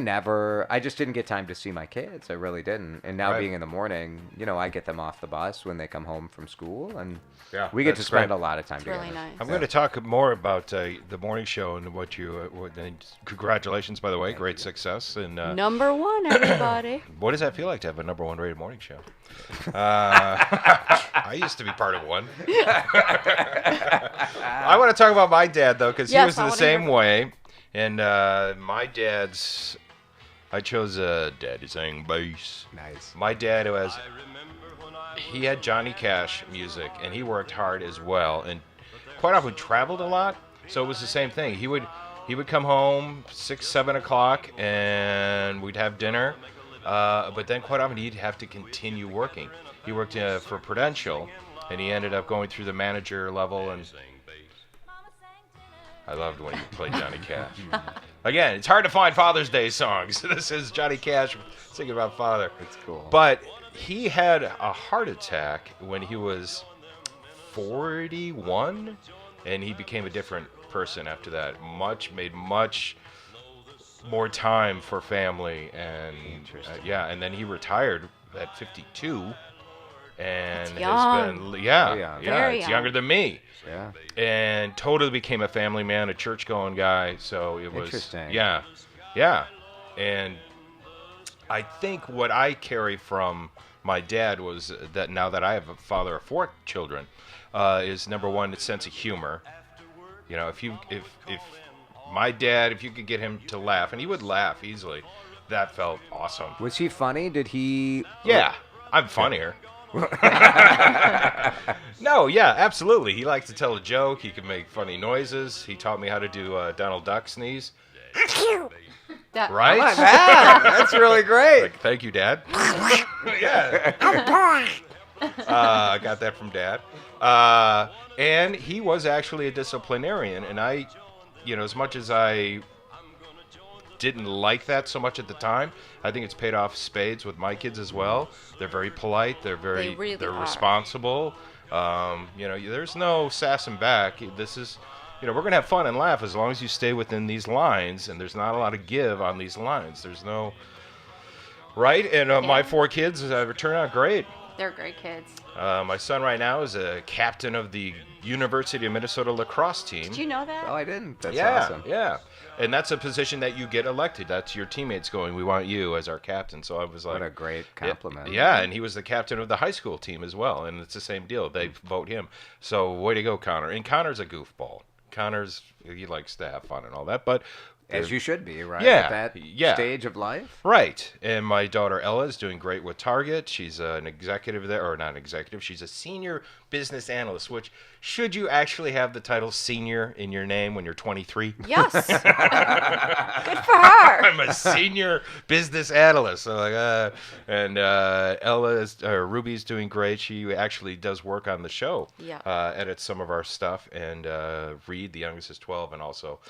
just didn't get time to see my kids. I really didn't. And now being in the morning, I get them off the bus when they come home from school, and we get to spend a lot of time together. Really nice. I'm going to talk more about the morning show and what you. And congratulations, by the way, great success. And Number 1, everybody. what does that feel like to have a number 1 rated morning show? I used to be part of one. I want to talk about my dad though, because he was the same way. And my dad's, I chose a daddy sang bass. Nice. My dad he had Johnny Cash music, and he worked hard as well, and quite often traveled a lot. So it was the same thing. He would come home 6, 7 o'clock, and we'd have dinner. But then quite often he'd have to continue working. He worked for Prudential, and he ended up going through the manager level, and I loved when you played Johnny Cash. Again, it's hard to find Father's Day songs. This is Johnny Cash singing about father. It's cool. But he had a heart attack when he was 41, and he became a different person after that. Made much more time for family, and and then he retired at 52. And That's young. has been Very it's young. younger than me. Yeah. And totally became a family man, a church-going guy. So it was Interesting. Yeah. And I think what I carry from my dad was that now that I have a father of 4 children, is number 1, the sense of humor. If my dad, if you could get him to laugh, and he would laugh easily, that felt awesome. Was he funny? Did he? Yeah, I'm funnier. No, yeah, absolutely. He liked to tell a joke. He could make funny noises. He taught me how to do Donald Duck sneeze. Right? That's really great. Like, thank you, Dad. Yeah. I got that from Dad. And he was actually a disciplinarian. And I, as much as I didn't like that so much at the time, I think it's paid off spades with my kids as well. They're very polite. They're really they're are. responsible. There's no sassing back. This is, we're going to have fun and laugh as long as you stay within these lines, and there's not a lot of give on these lines. There's no, right? And my 4 kids turn out great. They're great kids. My son right now is a captain of the University of Minnesota lacrosse team. Did you know that? Oh, I didn't. That's Yeah, awesome. yeah. And that's a position that you get elected. That's your teammates going, we want you as our captain. So I was like... What a great compliment. Yeah, and he was the captain of the high school team as well. And it's the same deal. They vote him. So way to go, Connor. And Connor's a goofball. Connor's, he likes to have fun and all that, but As you should be, right? Yeah, At that yeah. stage of life. right. And my daughter Ella is doing great with Target. She's an executive there, or not an executive. She's a senior business analyst. Which, should you actually have the title senior in your name when you're 23? Yes. Good for her. I'm a senior business analyst. So and Ruby's doing great. She actually does work on the show. Yeah. Edits some of our stuff, and Reed, the youngest, is 12, and also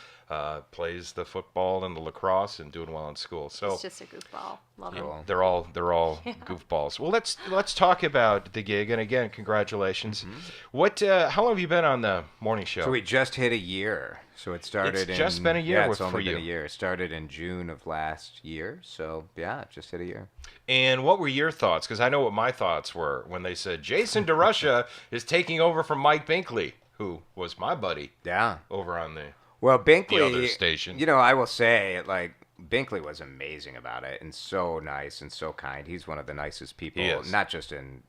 plays the football and the lacrosse and doing well in school. So It's just a goofball. Love it. they're all goofballs. Well, let's talk about the gig, and again, congratulations. What? How long have you been on the morning show? So we just hit a year. So it started It's just been a year Yeah, it's for only been you. a year. It started in June of last year. So yeah, it just hit a year. And what were your thoughts? Because I know what my thoughts were when they said Jason DeRusha is taking over from Mike Binkley, who was my buddy Yeah. over on the. Well, Binkley, The other station. You know, I will say, like, Binkley was amazing about it and so nice and so kind. He's one of the nicest people, He is. not just in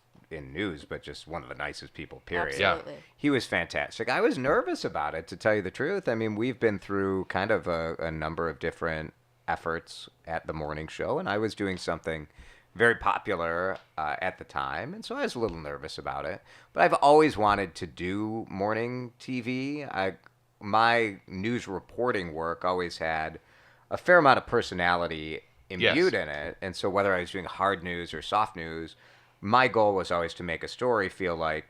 news, but just one of the nicest people, period. Absolutely. He was fantastic. I was nervous about it, to tell you the truth. I mean, we've been through kind of a number of different efforts at the morning show, and I was doing something very popular at the time, and so I was a little nervous about it. But I've always wanted to do morning TV. My news reporting work always had a fair amount of personality imbued in it, and so whether I was doing hard news or soft news, my goal was always to make a story feel like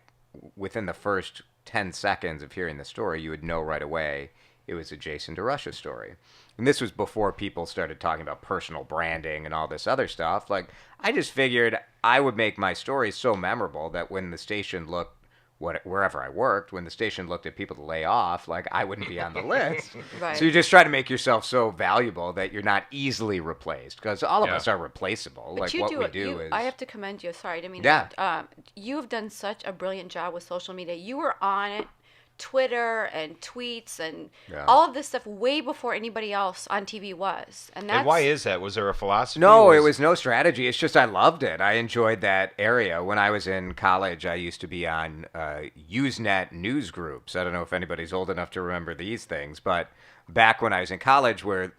within the first 10 seconds of hearing the story, you would know right away it was a Jason DeRusha story. And this was before people started talking about personal branding and all this other stuff. Like, I just figured I would make my story so memorable that when the station looked, wherever I worked, when the station looked at people to lay off, like, I wouldn't be on the list. Right. So you just try to make yourself so valuable that you're not easily replaced, because all of us are replaceable. But like, you what do we it. do is... I have to commend you. Sorry, I didn't mean Yeah. to. You've done such a brilliant job with social media. You were on it, Twitter and tweets and all of this stuff way before anybody else on TV was. And that's And why is that? Was there a philosophy? No, it was no strategy. It's just I loved it. I enjoyed that area. When I was in college, I used to be on Usenet news groups. I don't know if anybody's old enough to remember these things, but back when I was in college, where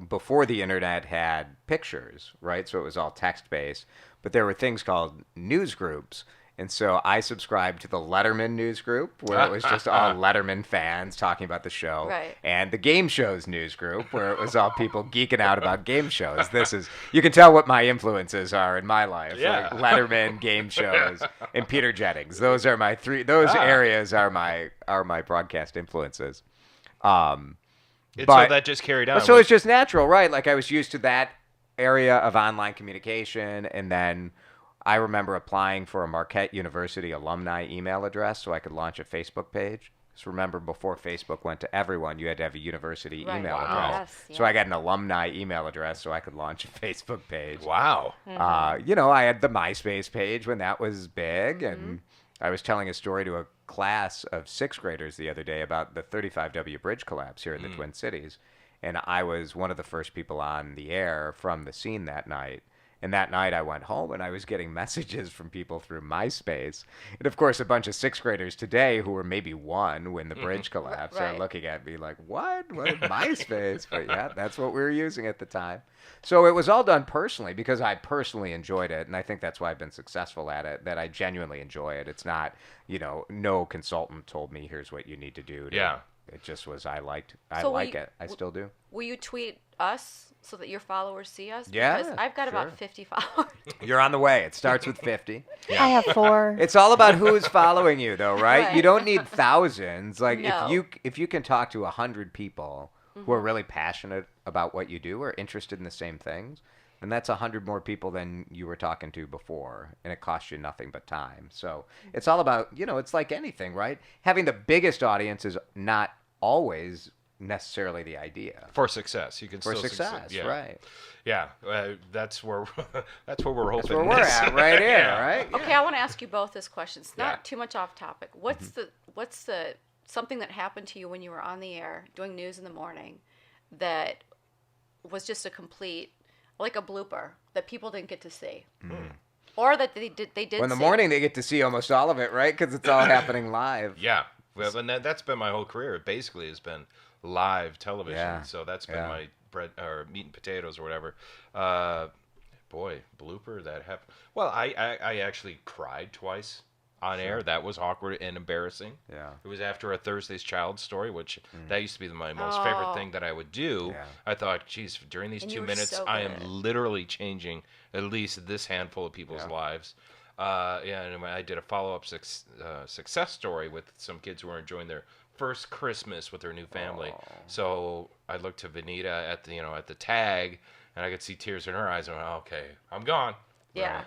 before the internet had pictures, right? So it was all text-based, but there were things called news groups. And so I subscribed to the Letterman news group, where it was just all Letterman fans talking about the show, Right. and the Game Shows news group, where it was all people geeking out about game shows. You can tell what my influences are in my life. Yeah. Like Letterman, game shows, and Peter Jennings. Those are my three. Those areas are my broadcast influences. So that just carried on. So it's just natural, right? Like, I was used to that area of online communication, and then I remember applying for a Marquette University alumni email address so I could launch a Facebook page. Just remember, before Facebook went to everyone, you had to have a university Right. email Wow. address. Yes, So I got an alumni email address so I could launch a Facebook page. Wow. You know, I had the MySpace page when that was big, and I was telling a story to a class of 6th graders the other day about the 35W bridge collapse here in the Twin Cities, and I was one of the first people on the air from the scene that night. And that night I went home and I was getting messages from people through MySpace. And of course, a bunch of 6th graders today who were maybe 1 when the bridge collapsed are Right. looking at me like, what? What is MySpace? But yeah, that's what we were using at the time. So it was all done personally because I personally enjoyed it. And I think that's why I've been successful at it, that I genuinely enjoy it. It's not, you know, no consultant told me, here's what you need to do. Yeah. It just was, I So like we- it. I still do. Will you tweet us so that your followers see us? Yeah, Because I've got about sure. 50 followers. You're on the way. It starts with 50. I have 4. It's all about who's following you, though, right? Right. You don't need thousands. Like, No. if you can talk to 100 people who are really passionate about what you do or interested in the same things, then that's 100 more people than you were talking to before, and it costs you nothing but time. So it's all about, you know, it's like anything, right? Having the biggest audience is not always necessarily the idea. For success, you can For still success, succeed. Yeah. right? Yeah, that's where we're hoping. That's where we're at, right here, right? Yeah. Okay, I want to ask you both this question. It's not Yeah. too much off topic. What's the something that happened to you when you were on the air doing news in the morning that was just a complete, like a blooper that people didn't get to see, or that they did Well, in the see? morning, they get to see almost all of it, right? Because it's all happening live. Yeah. Well, and that's been my whole career. It basically has been live television. Yeah. So that's been Yeah. my bread or meat and potatoes or whatever. Boy, blooper that happened. Well, I actually cried twice on air. That was awkward and embarrassing. Yeah. It was after a Thursday's Child story, which that used to be my most favorite thing that I would do. Yeah. I thought, geez, during these And 2 you were minutes, so I am good. literally changing at least this handful of people's lives. Yeah, and I did a follow-up success story with some kids who were enjoying their first Christmas with their new family. So I looked to Vanita at the tag, and I could see tears in her eyes. And I went, okay, I'm gone. Yeah.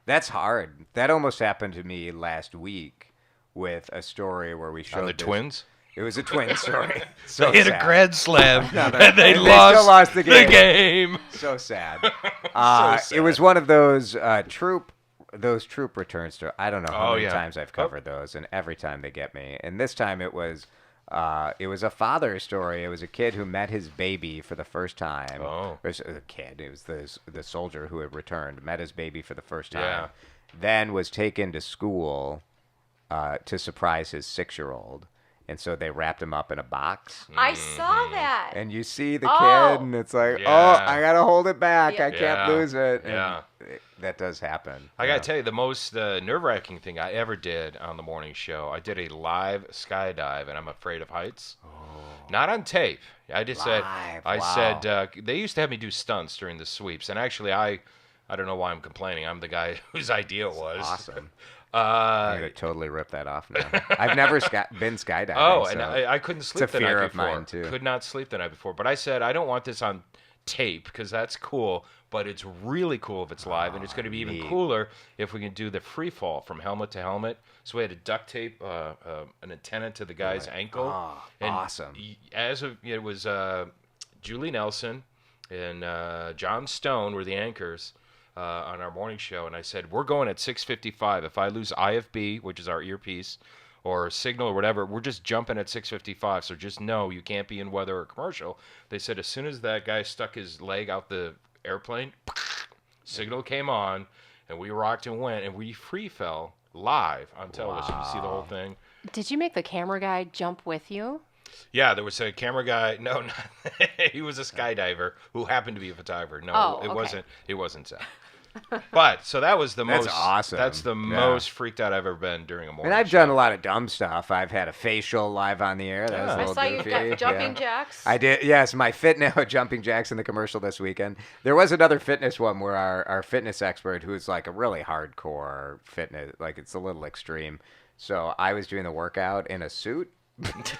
That's hard. That almost happened to me last week with a story where we showed On the this- Twins? It was a twin story. So They hit a sad. grand slam, and they still lost, lost the game. game. So sad. sad. It was one of those troop returns to. I don't know how Oh, many yeah. times I've covered those, and every time they get me. And this time it was a father story. It was a kid who met his baby for the first time. Oh. It was a kid. It was the soldier who had returned, met his baby for the first time, Yeah. then was taken to school to surprise his 6-year-old. And so they wrapped him up in a box. I saw that. And you see the Oh. kid, and it's like, Yeah. oh, I got to hold it back. Yeah. I can't Yeah. lose it. And Yeah. that does happen. I gotta tell you, the most nerve-wracking thing I ever did on the morning show, I did a live skydive, and I'm afraid of heights. Not on tape. I just Live, said they used to have me do stunts during the sweeps, and actually I don't know why I'm complaining. I'm the guy whose idea it was. Awesome. I'm going to totally rip that off now. I've never been skydiving. Oh, so and I couldn't sleep it's a the night fear before. of mine, too. Could not sleep the night before. But I said, I don't want this on tape because that's cool, but it's really cool if it's live, and it's going to be even neat. cooler if we can do the free fall from helmet to helmet. So we had to duct tape an antenna to the guy's ankle. Oh, and awesome. It was Julie Nelson and John Stone were the anchors on our morning show, and I said, we're going at 6:55. If I lose IFB, which is our earpiece, or signal or whatever, we're just jumping at 6:55. So just know you can't be in weather or commercial. They said as soon as that guy stuck his leg out the airplane, signal came on, and we rocked and went, and we free fell live on television. You see the whole thing. Did you make the camera guy jump with you? Yeah, there was a camera guy. No, not, he was a skydiver who happened to be a photographer. No, Oh, it okay. wasn't. It wasn't Seth. But so that was the That's most awesome. That's the Yeah. most freaked out I've ever been during a morning. And I've show. done a lot of dumb stuff. I've had a facial live on the air. That was a Yeah. I little saw you goofy. got jumping Yeah. jacks. I did, yes. My jumping jacks in the commercial this weekend. There was another fitness one where our fitness expert, who's like a really hardcore fitness, like it's a little extreme. So I was doing the workout in a suit.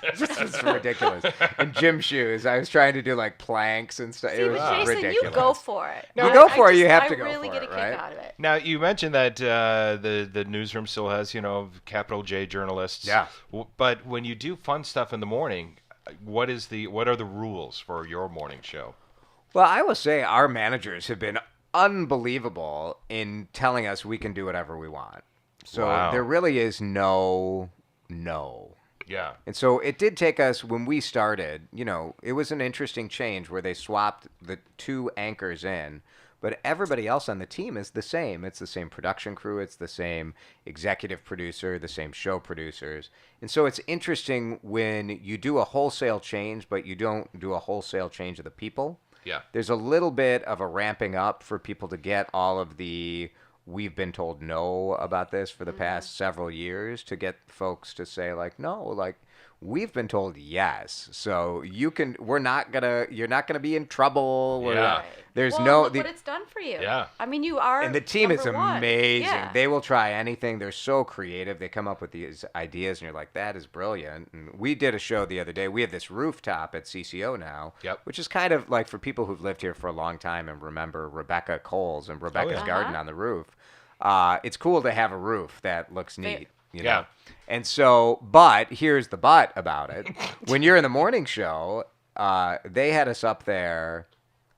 It's ridiculous. And gym shoes. I was trying to do like planks and stuff. See, It was but Jason, ridiculous. you go for it. You go for it, you have I to go really for get it, a kick right? out of it. Now you mentioned that the newsroom still has capital J journalists. Yeah. But when you do fun stuff in the morning, what are the rules for your morning show? Well, I will say our managers have been unbelievable in telling us we can do whatever we want. So Wow. there really is no. Yeah. And so it did take us, when we started, it was an interesting change where they swapped the two anchors in, but everybody else on the team is the same. It's the same production crew. It's the same executive producer, the same show producers. And so it's interesting when you do a wholesale change, but you don't do a wholesale change of the people. Yeah. There's a little bit of a ramping up for people to get all of the we've been told no about this for the past several years, to get folks to say like, no, like we've been told yes. So you're not gonna be in trouble. Yeah. There's Well, look what it's done for you. Yeah. I mean, you are. and the team is number one. amazing. Yeah. They will try anything. They're so creative. They come up with these ideas, and you're like, that is brilliant. And we did a show the other day. We have this rooftop at CCO now, Yep. which is kind of like for people who've lived here for a long time and remember Rebecca Coles and Rebecca's yeah. garden Uh-huh. on the roof. It's cool to have a roof that looks neat. You know? Yeah. And so, but here's the but about it. When you're in the morning show, they had us up there.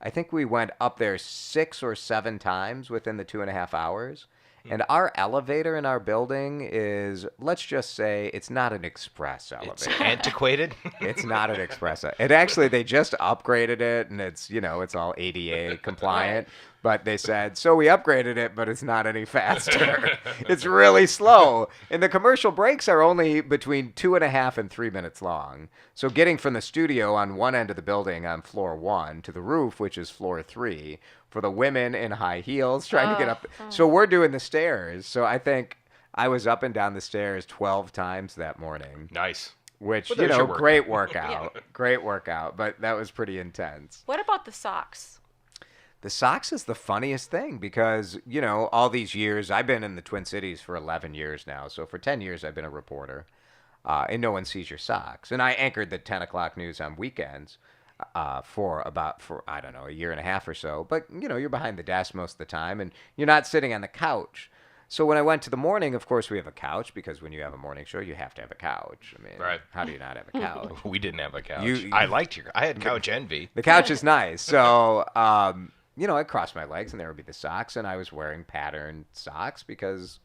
I think we went up there 6 or 7 times within the 2.5 hours. And our elevator in our building is, let's just say, it's not an express It's elevator. antiquated. It's not an express. It actually, they just upgraded it, and it's, it's all ADA compliant. But they said, so we upgraded it, but it's not any faster. It's really slow. And the commercial breaks are only between 2.5 and 3 minutes long. So getting from the studio on one end of the building on floor 1 to the roof, which is floor 3, for the women in high heels trying to get up. So we're doing the stairs. So I think I was up and down the stairs 12 times that morning. Nice. Which, Well, there's your workout. great workout. Great workout. But that was pretty intense. What about the socks? The socks is the funniest thing because, all these years, I've been in the Twin Cities for 11 years now. So for 10 years, I've been a reporter. And no one sees your socks. And I anchored the 10 o'clock news on weekends for I don't know, a year and a half or so. But, you're behind the desk most of the time and you're not sitting on the couch. So when I went to the morning, of course, we have a couch because when you have a morning show, you have to have a couch. I mean, Right. How do you not have a couch? We didn't have a couch. You- I had couch envy. The couch is nice. So, I'd cross my legs and there would be the socks, and I was wearing patterned socks because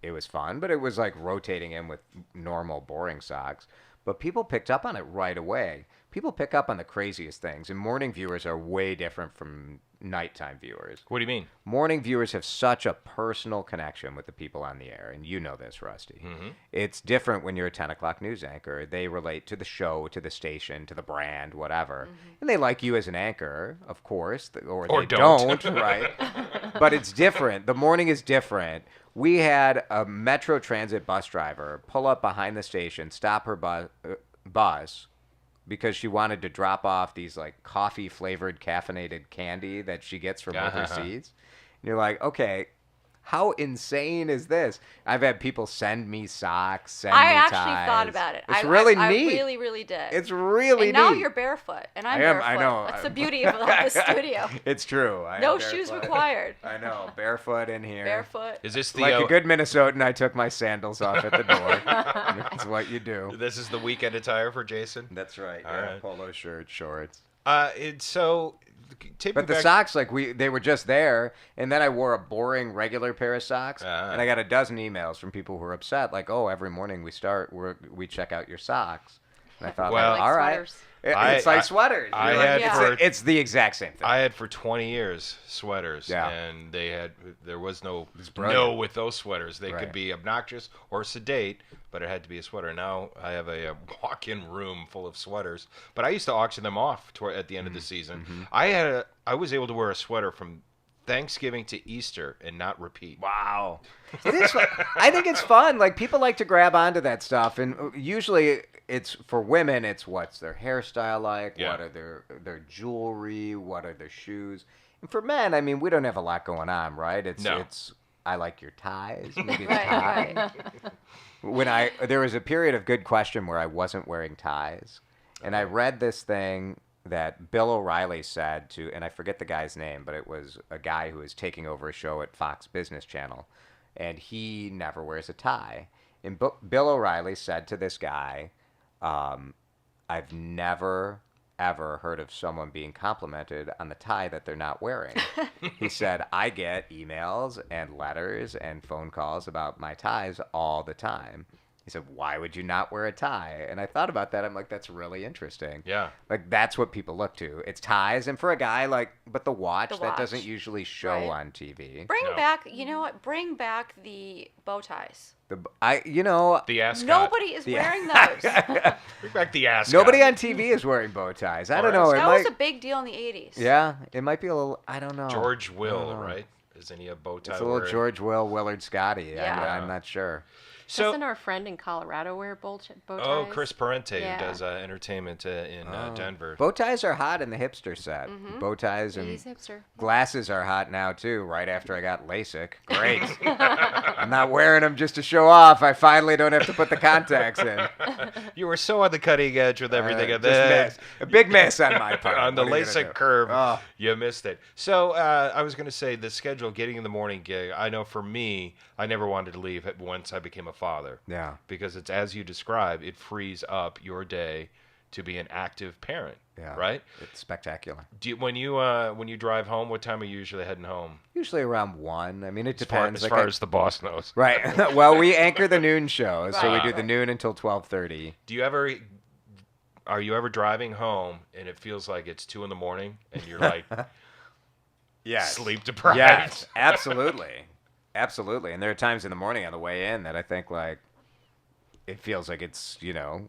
it was fun, but it was like rotating in with normal, boring socks. But people picked up on it right away. People pick up on the craziest things, and morning viewers are way different from nighttime viewers. What do you mean? Morning viewers have such a personal connection with the people on the air, and you know this, Rusty. Mm-hmm. It's different when you're a 10 o'clock news anchor. They relate to the show, to the station, to the brand, whatever. And they like you as an anchor, of course, or they don't. right? But it's different. The morning is different. We had a Metro Transit bus driver pull up behind the station, stop her bus, because she wanted to drop off these like coffee flavored caffeinated candy that she gets from overseas. And you're like, okay, how insane is this? I've had people send me socks, send me I ties. actually thought about it. It's really I neat. really, really did. It's really and neat. now you're barefoot, and I'm barefoot. I know. That's the beauty of the studio. It's true. No shoes required. I know. Barefoot in here. Barefoot. Is this the Like a good Minnesotan, I took my sandals off at the door. That's what you do. This is the weekend attire for Jason? That's right. All Yeah, right. Polo shirt, shorts. Take But me the back. socks, they were just there, and then I wore a boring regular pair of socks, and I got a dozen emails from people who were upset, like, "Oh, every morning we check out your socks." And I thought, Well, Like all right, sweaters. it's like sweaters. I You're had like, for- it's the exact same thing. I had for 20 years sweaters, Yeah. and there was no brilliant. with those sweaters. They Right. could be obnoxious or sedate, but it had to be a sweater. Now I have a walk-in room full of sweaters, but I used to auction them off at the end of the season. I was able to wear a sweater from Thanksgiving to Easter and not repeat. Wow. It is fun. I think it's fun. Like, people like to grab onto that stuff, and usually it's for women, it's what's their hairstyle like, Yeah. what are their jewelry, what are their shoes. And for men, I mean, we don't have a lot going on, right? It's I like your ties, maybe the tie. There was a period of Good Question where I wasn't wearing ties, and I read this thing that Bill O'Reilly said to, and I forget the guy's name, but it was a guy who was taking over a show at Fox Business Channel, and he never wears a tie. And Bill O'Reilly said to this guy, I've never, ever heard of someone being complimented on the tie that they're not wearing. He said, I get emails and letters and phone calls about my ties all the time. He said, why would you not wear a tie? And I thought about that. I'm like, that's really interesting. Yeah. Like, that's what people look to. It's ties. And for a guy, but the watch, The that watch. doesn't usually show Right. on TV. Bring No. back, you know what? Bring back the bow ties. The ascot. Nobody is wearing those. Bring back the ascot. Nobody on TV is wearing bow ties. I don't know. That was a big deal in the 80s. Yeah, it might be a little. I don't know. George I Will, don't know. right? Isn't he a bow tie? It's a little wearer? George Will, Willard Scotty. Yeah. I'm not sure. So, Doesn't our friend in Colorado wear bow ties? Chris Parente, Yeah. who does entertainment in Denver. Bow ties are hot in the hipster set. Bow ties and He's hipster. glasses are hot now too. Right after I got LASIK. Great. I'm not wearing them just to show off. I finally don't have to put the contacts in. You were so on the cutting edge with everything. Just and then miss. A big miss on my part. on the What are you gonna LASIK do? curve, Oh. you missed it. So I was going to say the schedule, getting in the morning gig. I know for me, I never wanted to leave it once I became a father. Yeah. Because it's as you describe, it frees up your day to be an active parent, Yeah. right? It's spectacular. When you drive home, what time are you usually heading home? Usually around 1. I mean, it As far, depends. as, far as the boss knows. Right. Well, we anchor the noon show, so we Right. do the noon until 12:30. Are you ever driving home and it feels like it's 2 a.m. and you're like Yes. sleep deprived? Yes, absolutely. Absolutely. And there are times in the morning on the way in that I think, like, it feels like it's, 2 a.m.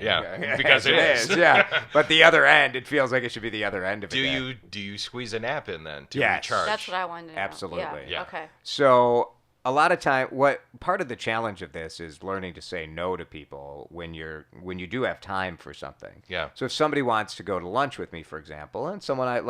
Yeah, because it is. Yeah. But the other end, it feels like it should be the other end of it. Do you squeeze a nap in then to Yes. recharge? That's what I wanted to know. Absolutely. Yeah. Okay. So a lot of time, part of the challenge of this is learning to say no to people when you do have time for something. Yeah. So if somebody wants to go to lunch with me, for example, and someone I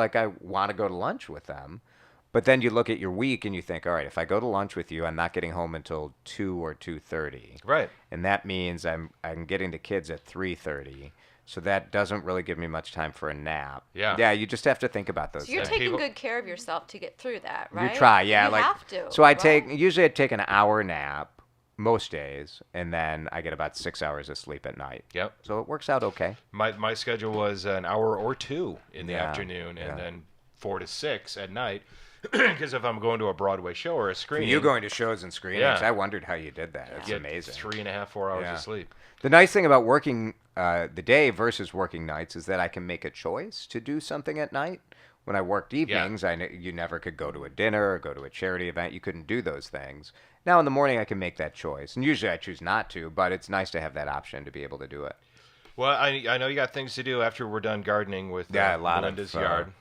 want to go to lunch with them, but then you look at your week and you think, all right, if I go to lunch with you, I'm not getting home until 2 or 2:30. Right. And that means I'm getting the kids at 3:30. So that doesn't really give me much time for a nap. Yeah. Yeah, you just have to think about those So you're things. taking good care of yourself to get through that, right? You try, yeah. You have to. So right? usually I take an hour nap most days, and then I get about 6 hours of sleep at night. Yep. So it works out okay. My schedule was an hour or 2 in the Yeah, afternoon, and yeah. then 4 to 6 at night. Because if I'm going to a Broadway show or a For screening, you going to shows and screenings, Yeah. I wondered how you did that. It's get amazing. 3.5, 4 hours Yeah. of sleep. The nice thing about working the day versus working nights is that I can make a choice to do something at night. When I worked evenings, you never could go to a dinner or go to a charity event. You couldn't do those things. Now in the morning, I can make that choice. And usually I choose not to, but it's nice to have that option to be able to do it. Well, I know you got things to do after we're done gardening with Yeah, a lot Melinda's of yard.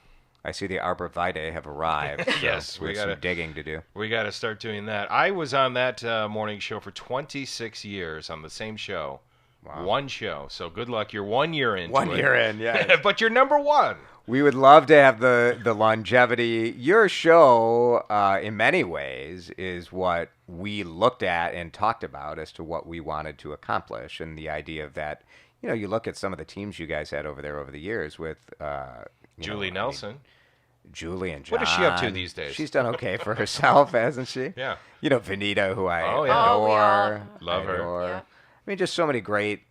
I see the arborvitae have arrived. So Yes, we we have some gotta- digging to do. We got to start doing that. I was on that morning show for 26 years on the same show. Wow. One show. So good luck. You're 1 year into 1 it. year in, yes. But you're number 1. We would love to have the longevity. Your show, in many ways, is what we looked at and talked about as to what we wanted to accomplish, and the idea of that. You look at some of the teams you guys had over there over the years with Julie Nelson. Julie and John. What is she up to these days? She's done okay for herself, hasn't she? Yeah. Vanita, who I Oh, yeah. Oh, we all adore. love her. Yeah. I mean, just so many great,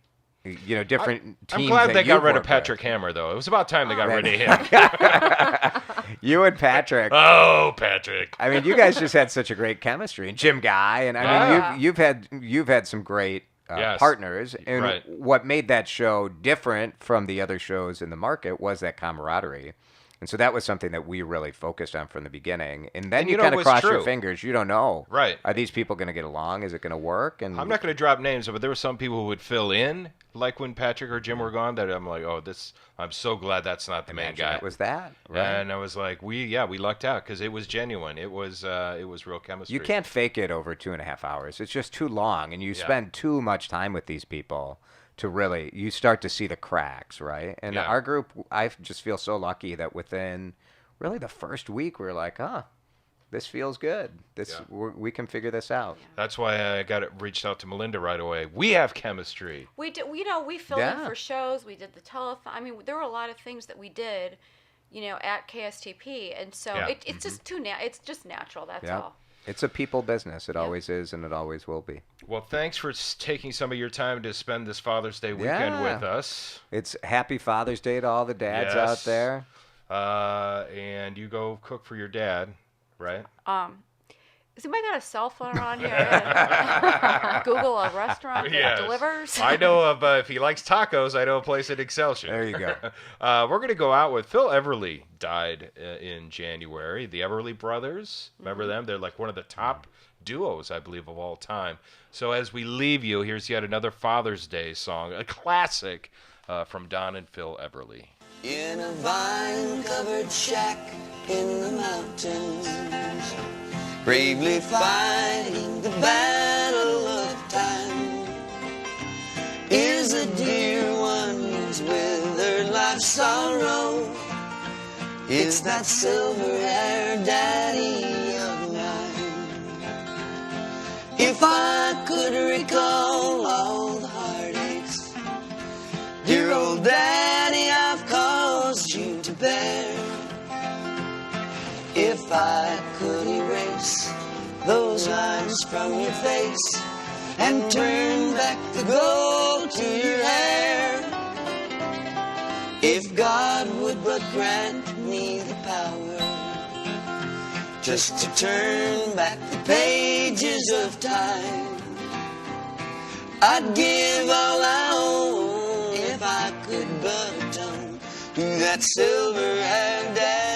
different teams. I'm glad they got you've rid of worked with. Patrick Hammer, though. It was about time they got rid of him. You and Patrick. Oh, Patrick. I mean, you guys just had such a great chemistry, and Jim Guy, and I mean, Yeah. you've had some great Yes. partners, and Right. what made that show different from the other shows in the market was that camaraderie. And so that was something that we really focused on from the beginning. And then And you you know kind of what's cross your true? fingers. You don't know. Right. Are these people going to get along? Is it going to work? And I'm not going to drop names, but there were some people who would fill in, like when Patrick or Jim were gone, that I'm like, I'm so glad that's not the main imagine guy. it was that. Right. And I was like, we lucked out because it was genuine. It was real chemistry. You can't fake it over 2.5 hours. It's just too long, and you spend too much time with these people to really. You start to see the cracks, right? And Yeah. our group, I just feel so lucky that within really the first week, we were like, this feels good. We can figure this out. That's why I reached out to Melinda right away. We have chemistry. We did. We filled Yeah. in for shows. We did the telethon. I mean, there were a lot of things that we did, at KSTP, and so Yeah. it's just it's just natural. That's Yeah. all. It's a people business. It always is, and it always will be. Well, thanks for taking some of your time to spend this Father's Day weekend Yeah. with us. It's Happy Father's Day to all the dads Yes. out there. And you go cook for your dad, right? Has anybody got a cell phone around here? Google a restaurant that Yes. delivers. I know of, if he likes tacos, I know a place in Excelsior. There you go. We're going to go out with Phil Everly died in January. The Everly Brothers, remember them? They're like one of the top duos, I believe, of all time. So as we leave you, here's yet another Father's Day song, a classic from Don and Phil Everly. In a vine-covered shack in the mountains, bravely fighting the battle of time, is a dear one who's withered life's sorrow. It's that silver-haired daddy of mine. If I could recall all the heartaches, dear old daddy, I've caused you to bear. If I could erase those lines from your face and turn back the gold to your hair, If God would but grant me the power just to turn back the pages of time, I'd give all I own if I could but atone to that silver-haired dad.